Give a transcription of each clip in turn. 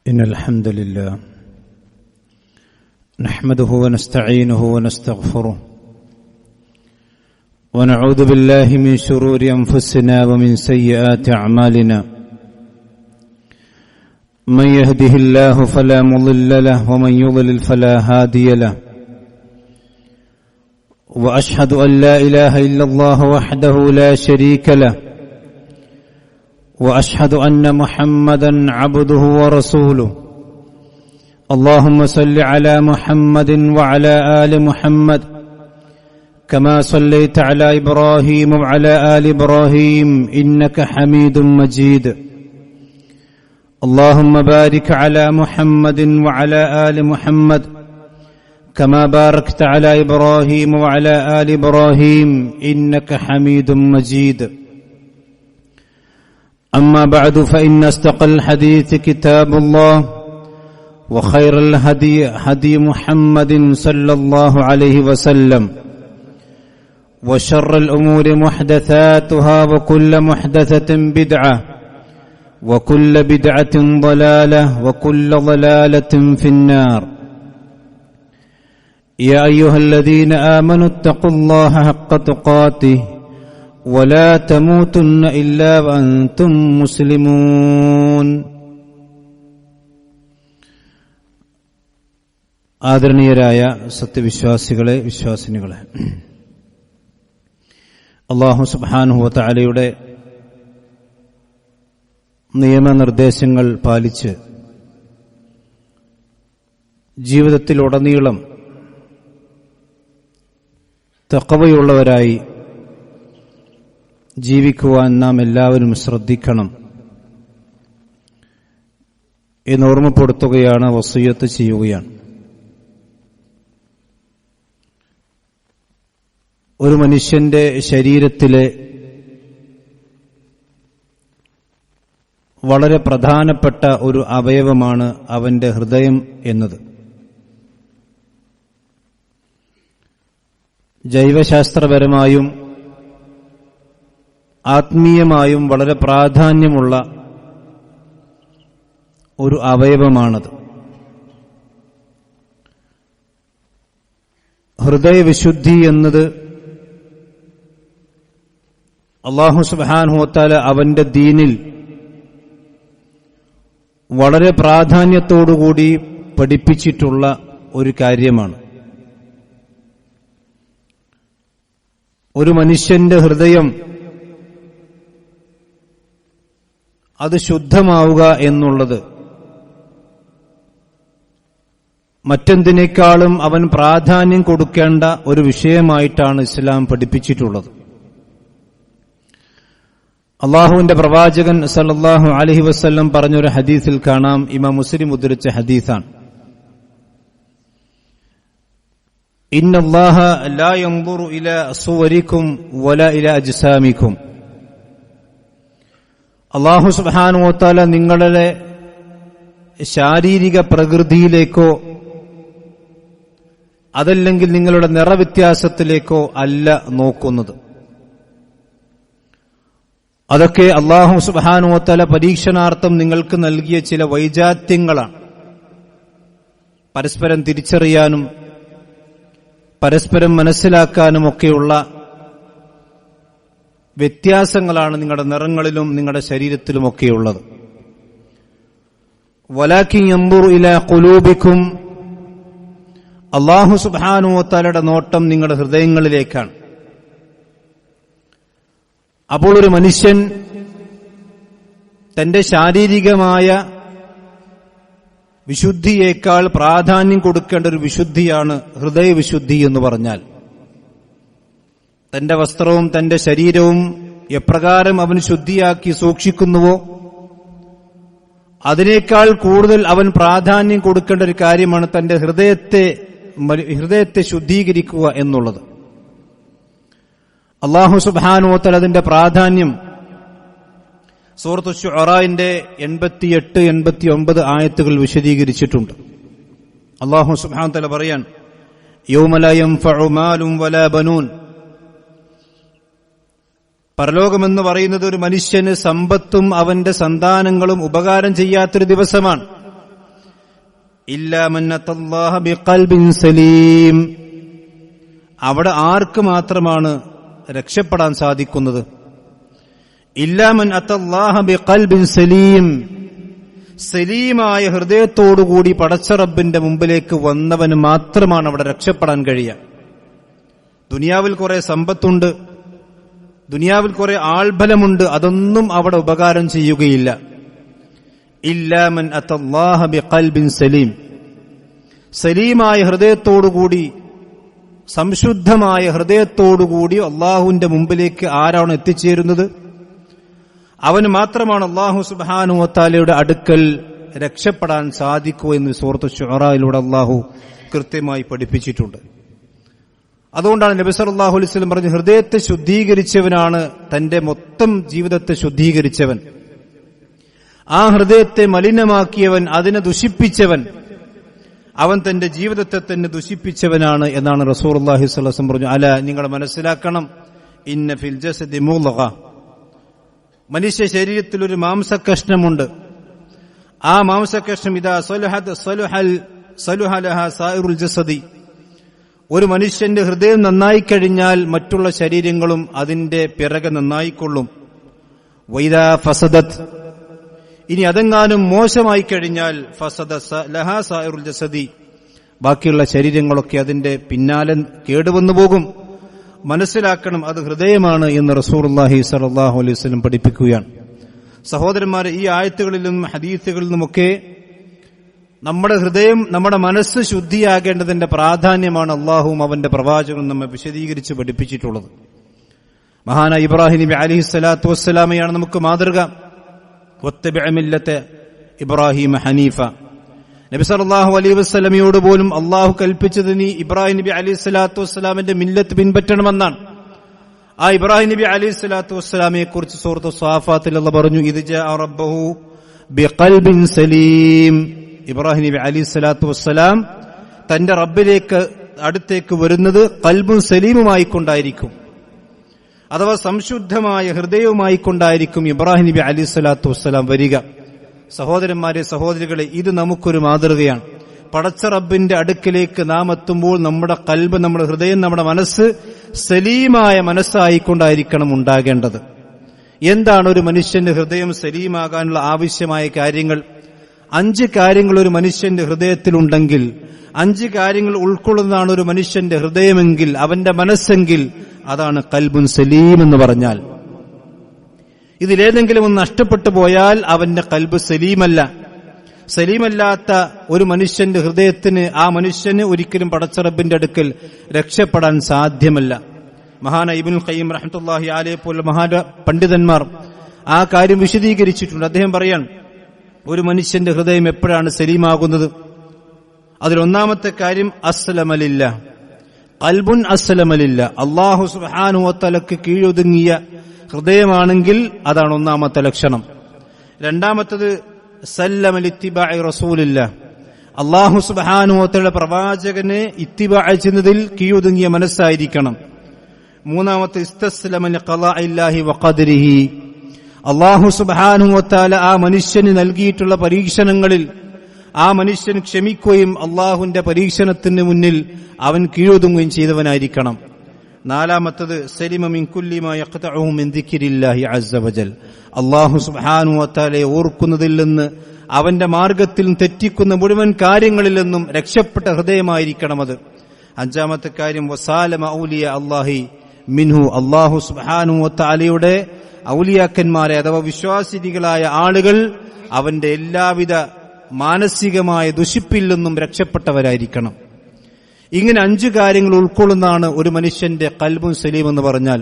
إن الحمد لله نحمده ونستعينه ونستغفره ونعوذ بالله من شرور أنفسنا ومن سيئات أعمالنا من يهده الله فلا مضل له ومن يضلل فلا هادي له وأشهد أن لا إله إلا الله وحده لا شريك له وأشهد أن محمدا عبده ورسوله اللهم صل على محمد وعلى آل محمد كما صليت على إبراهيم وعلى آل إبراهيم إنك حميد مجيد اللهم بارك على محمد وعلى آل محمد كما باركت على إبراهيم وعلى آل إبراهيم إنك حميد مجيد أما بعد فإن أصدق الحديث كتاب الله وخير الهدي هدي محمد صلى الله عليه وسلم وشر الأمور محدثاتها وكل محدثة بدعة وكل بدعة ضلالة وكل ضلالة في النار يا أيها الذين آمنوا اتقوا الله حق تقاته ولا تموتن إلا وأنتم مسلمون. ആദരണീയരായ സത്യവിശ്വാസികളെ, വിശ്വാസിനികളെ, അല്ലാഹു സുബ്ഹാനഹു വ തആലയുടെ നിയമനിർദ്ദേശങ്ങൾ പാലിച്ച് ജീവിതത്തിലുടനീളം തഖ്വയുള്ളവരായി ജീവിക്കുവാൻ നാം എല്ലാവരും ശ്രദ്ധിക്കണം എന്ന് ഓർമ്മപ്പെടുത്തുകയാണ്, വസിയ്യത്ത് ചെയ്യുകയാണ്. ഒരു മനുഷ്യന്റെ ശരീരത്തിലെ വളരെ പ്രധാനപ്പെട്ട ഒരു അവയവമാണ് അവന്റെ ഹൃദയം എന്നത്. ജൈവശാസ്ത്രപരമായും ആത്മീയമായും വളരെ പ്രാധാന്യമുള്ള ഒരു അവയവമാണത്. ഹൃദയവിശുദ്ധി എന്നത് അല്ലാഹു സുബ്ഹാനഹു വ തആല അവന്റെ ദീനിൽ വളരെ പ്രാധാന്യത്തോടുകൂടി പഠിപ്പിച്ചിട്ടുള്ള ഒരു കാര്യമാണ്. ഒരു മനുഷ്യന്റെ ഹൃദയം അത് ശുദ്ധമാവുക എന്നുള്ളത് മറ്റെന്തിനേക്കാളും അവൻ പ്രാധാന്യം കൊടുക്കേണ്ട ഒരു വിഷയമായിട്ടാണ് ഇസ്ലാം പഠിപ്പിച്ചിട്ടുള്ളത്. അള്ളാഹുവിന്റെ പ്രവാചകൻ സല്ലല്ലാഹു അലൈഹി വസല്ലം പറഞ്ഞൊരു ഹദീസിൽ കാണാം, ഇമാം മുസ്ലിം ഉദ്ധരിച്ച ഹദീസാണ്, ഇന്നല്ലാഹ ലാ യൻദുറു ഇലാ സുവരിക്കും വലാ ഇലാ അജ്സാമിക്കും. അല്ലാഹു സുബ്ഹാനഹു വ തആല നിങ്ങളുടെ ശാരീരിക പ്രകൃതിയിലേക്കോ അതല്ലെങ്കിൽ നിങ്ങളുടെ നിറവ്യത്യാസത്തിലേക്കോ അല്ല നോക്കുന്നത്. അതൊക്കെ അല്ലാഹു സുബ്ഹാനഹു വ തആല പരീക്ഷണാർത്ഥം നിങ്ങൾക്ക് നൽകിയ ചില വൈജാത്യങ്ങളാണ്. പരസ്പരം തിരിച്ചറിയാനും പരസ്പരം മനസ്സിലാക്കാനും ഒക്കെയുള്ള വ്യത്യാസങ്ങളാണ് നിങ്ങളുടെ നിറങ്ങളിലും നിങ്ങളുടെ ശരീരത്തിലുമൊക്കെയുള്ളത്. വലാകിൻ യൻദുറു ഇലാ ഖുലൂബിക്കും. അല്ലാഹു സുബ്ഹാനഹു വ തആലയുടെ നോട്ടം നിങ്ങളുടെ ഹൃദയങ്ങളിലേക്കാണ്. അപ്പോൾ ഒരു മനുഷ്യൻ തന്റെ ശാരീരികമായ വിശുദ്ധിയേക്കാൾ പ്രാധാന്യം കൊടുക്കേണ്ട ഒരു വിശുദ്ധിയാണ് ഹൃദയവിശുദ്ധി എന്ന് പറഞ്ഞാൽ, തന്റെ വസ്ത്രവും തന്റെ ശരീരവും എപ്രകാരം അവൻ ശുദ്ധിയാക്കി സൂക്ഷിക്കുന്നുവോ അതിനേക്കാൾ കൂടുതൽ അവൻ പ്രാധാന്യം കൊടുക്കേണ്ട ഒരു കാര്യമാണ് തന്റെ ഹൃദയത്തെ ശുദ്ധീകരിക്കുക എന്നുള്ളത്. അല്ലാഹു സുബ്ഹാനഹു വ തആല അതിന്റെ പ്രാധാന്യം സൂറത്തു ശുഅറാന്റെ 88-89 ആയത്തുകൾ വിശദീകരിച്ചിട്ടുണ്ട്. അല്ലാഹു സുബ്ഹാനഹു വ തആല പറയാൻ, യൗമ ലാ യൻഫഉ മാലും വലാ ബനൂൻ. പരലോകമെന്ന് പറയുന്നത് ഒരു മനുഷ്യന് സമ്പത്തും അവന്റെ സന്താനങ്ങളും ഉപകാരം ചെയ്യാത്തൊരു ദിവസമാണ്. ഇല്ലാ മൻ അത്തല്ലാഹ ബിഖൽബിൻ സലീം. അവിടെ ആർക്ക് മാത്രമാണ് രക്ഷപ്പെടാൻ സാധിക്കുന്നത്? ഇല്ലാ മൻ അത്തല്ലാഹ ബിഖൽബിൻ സലീം, സലീമായ ഹൃദയത്തോടുകൂടി പടച്ച റബ്ബിന്റെ മുമ്പിലേക്ക് വന്നവന് മാത്രമാണ് അവിടെ രക്ഷപ്പെടാൻ കഴിയുക. ദുനിയാവിൽ കുറെ സമ്പത്തുണ്ട്, ദുനിയാവിൽ കുറെ ആൾബലമുണ്ട്, അതൊന്നും അവിടെ ഉപകാരം ചെയ്യുകയില്ല. ഇല്ലാ മൻ അത്തല്ലാഹ ബിഖൽബിൻ സലീം, സലീമായ ഹൃദയത്തോടുകൂടി, സംശുദ്ധമായ ഹൃദയത്തോടുകൂടി അള്ളാഹുവിന്റെ മുമ്പിലേക്ക് ആരാണ് എത്തിച്ചേരുന്നത്, അവന് മാത്രമാണ് അള്ളാഹു സുബ്ഹാനഹു വ തആലയുടെ അടുക്കൽ രക്ഷപ്പെടാൻ സാധിക്കൂ എന്ന് സൂറത്ത് ശുഅറയിലൂടെ അള്ളാഹു കൃത്യമായി പഠിപ്പിച്ചിട്ടുണ്ട്. അതുകൊണ്ടാണ് നബി സല്ലല്ലാഹു അലൈഹി വസല്ലം പറഞ്ഞു, ഹൃദയത്തെ ശുദ്ധീകരിച്ചവനാണ് തന്റെ മൊത്തം ജീവിതത്തെ ശുദ്ധീകരിച്ചവൻ. ആ ഹൃദയത്തെ മലിനമാക്കിയവൻ, അതിനെ ദുഷിപ്പിച്ചവൻ, അവൻ തന്റെ ജീവിതത്തെ തന്നെ ദുഷിപ്പിച്ചവനാണ് എന്നാണ് റസൂലുള്ളാഹി സ്വല്ലല്ലാഹു അലൈഹി വസല്ലം പറഞ്ഞു. അല, നിങ്ങൾ മനസ്സിലാക്കണം, ഇന്ന ഫിൽ ജസദി മുളഗ, മനുഷ്യ ശരീരത്തിൽ ഒരു മാംസകഷ്ണമുണ്ട്. ആ മാംസകഷ്ണം ഇദാ സലുഹ ലഹാ സായിറുൽ ജസദി, ഒരു മനുഷ്യന്റെ ഹൃദയം നന്നായിക്കഴിഞ്ഞാൽ മറ്റുള്ള ശരീരങ്ങളും അതിന്റെ പിറകെ നന്നായിക്കൊള്ളും. വൈദാ ഫസദത്, ഇനി അതെങ്ങാനും മോശമായി കഴിഞ്ഞാൽ ഫസദ ലഹാ സായിറുൽ ജസദി, ബാക്കിയുള്ള ശരീരങ്ങളൊക്കെ അതിന്റെ പിന്നാലെ കേടുവന്നു പോകും. മനസ്സിലാക്കണം, അത് ഹൃദയമാണ് എന്ന് റസൂലുള്ളാഹി സ്വല്ലല്ലാഹു അലൈഹി വസല്ലം പഠിപ്പിക്കുകയാണ്. സഹോദരന്മാരെ, ഈ ആയത്തുകളിൽ നിന്നും ഹദീസുകളിൽ നിന്നുമൊക്കെ നമ്മുടെ ഹൃദയം, നമ്മുടെ മനസ്സ് ശുദ്ധിയാകേണ്ടതിന്റെ പ്രാധാന്യമാണ് അള്ളാഹുവും അവന്റെ പ്രവാചകനും നമ്മെ വിശദീകരിച്ച് പഠിപ്പിച്ചിട്ടുള്ളത്. മഹാനായ ഇബ്രാഹിം നബി അലൈഹിസ്സലാത്തു വസ്സലാമയാണ് നമുക്ക് മാതൃക. വത്തബിഅ മില്ലത്തെ ഇബ്രാഹിം ഹനീഫ. നബി സല്ലല്ലാഹു അലൈഹി വസല്ലമയോട് പോലും അള്ളാഹു കൽപ്പിച്ചത് നീ ഇബ്രാഹിം നബി അലൈഹിസ്സലാത്തു വസ്സലാമിന്റെ മില്ലത്ത് പിൻപറ്റണമെന്നാണ്. ആ ഇബ്രാഹിം നബി അലൈഹിസ്സലാത്തു വസ്സലാമയെ കുറിച്ച് സൂറത്ത് സ്വാഫാത്തിൽ അല്ലാഹു പറഞ്ഞു, ഇദ് ജാഅ റബ്ബഹു ബിഖൽബിൻ സലീം. ഇബ്രാഹിം നബി അലൈഹിസ്സലാത്തു വസ്സലാം തന്റെ റബ്ബിലേക്ക് അടുത്തേക്ക് വരുന്നത് ഖൽബുൻ സലീമുമായി കൊണ്ടായിരിക്കും, അഥവാ സംശുദ്ധമായ ഹൃദയവുമായി കൊണ്ടായിരിക്കും ഇബ്രാഹിം നബി അലൈഹിസ്സലാത്തു വസ്സലാം വരിക. സഹോദരന്മാരെ, സഹോദരികളെ, ഇത് നമുക്കൊരു മാതൃകയാണ്. പടച്ച റബ്ബിന്റെ അടുക്കിലേക്ക് നാം എത്തുമ്പോൾ നമ്മുടെ ഖൽബ്, നമ്മുടെ ഹൃദയം, നമ്മുടെ മനസ്സ് സലീമായ മനസ്സായിക്കൊണ്ടായിരിക്കണം ഉണ്ടാകേണ്ടത്. എന്താണ് ഒരു മനുഷ്യന്റെ ഹൃദയം സലീമാകാനുള്ള ആവശ്യമായ കാര്യങ്ങൾ? 5 കാര്യങ്ങൾ ഒരു മനുഷ്യന്റെ ഹൃദയത്തിലുണ്ടെങ്കിൽ, 5 കാര്യങ്ങൾ ഉൾക്കൊള്ളുന്നതാണ് ഒരു മനുഷ്യന്റെ ഹൃദയമെങ്കിൽ, അവന്റെ മനസ്സെങ്കിൽ, അതാണ് ഖൽബുൻ സലീം എന്ന് പറഞ്ഞാൽ. ഇതിലേതെങ്കിലും ഒന്ന് നഷ്ടപ്പെട്ടു പോയാൽ അവന്റെ ഖൽബ് സലീമല്ല. സലീമല്ലാത്ത ഒരു മനുഷ്യന്റെ ഹൃദയത്തിന്, ആ മനുഷ്യന് ഒരിക്കലും പടച്ച റബ്ബിന്റെ അടുക്കൽ രക്ഷപ്പെടാൻ സാധ്യമല്ല. മഹാനായ ഇബ്നുൽ ഖയ്യിം റഹ്മത്തുള്ളാഹി അലൈഹി പോലുള്ള മഹാ പണ്ഡിതന്മാർ ആ കാര്യം വിശദീകരിച്ചിട്ടുണ്ട്. അദ്ദേഹം പറയാൻ, ഒരു മനുഷ്യന്റെ ഹൃദയം എപ്പോഴാണ് സലീമാകുന്നത്? അതിലൊന്നാമത്തെ കാര്യം അസ്ലമലില്ല, ഖൽബുൻ അസ്ലമലില്ല, അല്ലാഹു സുബ്ഹാനഹു വ തആലക്ക് കീഴൊതുങ്ങിയ ഹൃദയമാണെങ്കിൽ അതാണ് ഒന്നാമത്തെ ലക്ഷണം. രണ്ടാമത്തത് സല്ലമ ലിത്തിബാഇ റസൂലില്ല, അല്ലാഹു സുബ്ഹാനഹു വ തആല പ്രവാചകനെ ഇത്തിബാഅ ചെയ്യുന്നതിൽ കീഴൊതുങ്ങിയ മനസ്സായിരിക്കണം. മൂന്നാമത്തെ ഇസ്തസ്ലമ ലിഖളാഇല്ലാഹി വ ഖദരിഹി, അല്ലാഹു സുബ്ഹാനഹു വ തആല ആ മനുഷ്യന് നൽകിയിട്ടുള്ള പരീക്ഷണങ്ങളിൽ ആ മനുഷ്യൻ ക്ഷമിക്കുകയും അള്ളാഹുവിന്റെ പരീക്ഷണത്തിന് മുന്നിൽ അവൻ കീഴൊതുങ്ങുകയും ചെയ്തവനായിരിക്കണം. നാലാമത്തത് സലിമ മിൻ കുല്ലി മാ യഖ്തഉഹു മിൻ ദിക്രില്ലാഹി അസ്സ വജൽ, അല്ലാഹു സുബ്ഹാനഹു വ തആലയെ ഓർക്കുന്നതിൽ നിന്ന് അവന്റെ മാർഗത്തിൽ തെറ്റിക്കുന്ന മുഴുവൻ കാര്യങ്ങളിൽ നിന്നും രക്ഷപ്പെട്ട ഹൃദയമായിരിക്കണം അത്. അഞ്ചാമത്തെ കാര്യം വസാലമ ഔലിയ അല്ലാഹി മിൻഹു, അല്ലാഹു സുബ്ഹാനഹു വ തആലയുടെ ഔലിയാക്കന്മാരെ അഥവാ വിശ്വാസികളായ ആളുകൾ അവന്റെ എല്ലാവിധ മാനസികമായ ദുഷിപ്പിൽ നിന്നും രക്ഷപ്പെട്ടവരായിരിക്കണം. ഇങ്ങനെ 5 കാര്യങ്ങൾ ഉൾക്കൊള്ളുന്നതാണ് ഒരു മനുഷ്യന്റെ ഖൽബുൻ സലീം എന്ന് പറഞ്ഞാൽ.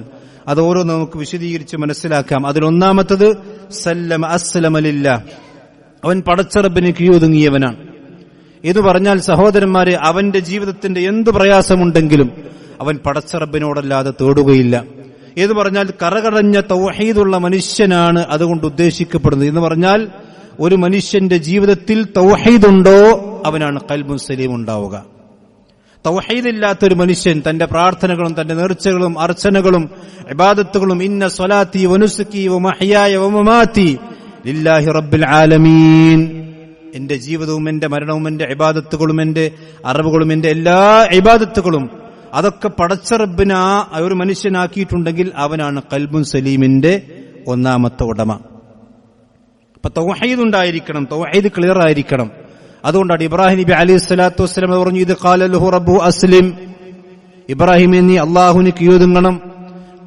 അത് ഓരോ നമുക്ക് വിശദീകരിച്ച് മനസ്സിലാക്കാം. അതിലൊന്നാമത്തത് സല്ലമ അസ്ലമലില്ലാ, അവൻ പടച്ച റബ്ബിന് കീഴൊതുങ്ങിയവനാണ്. ഇത് പറഞ്ഞാൽ സഹോദരന്മാരെ, അവന്റെ ജീവിതത്തിന്റെ എന്ത് പ്രയാസമുണ്ടെങ്കിലും അവൻ പടച്ച റബ്ബിനോടല്ലാതെ തേടുകയില്ല. എന്ന് പറഞ്ഞാൽ കറകടഞ്ഞ തൗഹീദുള്ള മനുഷ്യനാണ് അതുകൊണ്ട് ഉദ്ദേശിക്കപ്പെടുന്നത്. എന്ന് പറഞ്ഞാൽ ഒരു മനുഷ്യന്റെ ജീവിതത്തിൽ തൗഹീദുണ്ടോ അവനാണ് ഖൽബുൻ സലീം ഉണ്ടാവുക. തൗഹീദില്ലാത്തൊരു മനുഷ്യൻ തന്റെ പ്രാർത്ഥനകളും തന്റെ നേർച്ചകളും അർച്ചനകളും ഇബാദത്തുകളും ഇന്ന സ്വലാത്തി വനുസുക്കി വമഹ്യായ വമമാതി ലില്ലാഹി റബ്ബിൽ ആലമീൻ, എന്റെ ജീവിതവും എന്റെ മരണവും എന്റെ ഇബാദത്തുകളും എന്റെ അറിവുകളും എന്റെ എല്ലാ ഇബാദത്തുകളും അതൊക്കെ പടച്ച റബ്ബിന് ഒരു മനുഷ്യനാക്കിയിട്ടുണ്ടെങ്കിൽ അവനാണ് ഖൽബുൻ സലീമിന്റെ ഒന്നാമത്തെ ഉടമ. അപ്പൊ തൗഹീദ് ഉണ്ടായിരിക്കണം, തൗഹീദ് ക്ലിയർ ആയിരിക്കണം. അതുകൊണ്ടാണ് ഇബ്രാഹിം നബി അലൈഹി സ്വലാത്തു വസ്സലാം പറഞ്ഞു, ഇത് ഖാല ലഹു റബ്ബു അസ്ലിം, ഇബ്രാഹിമേ നീ അല്ലാഹുവിന് കീഴൊതുങ്ങണം.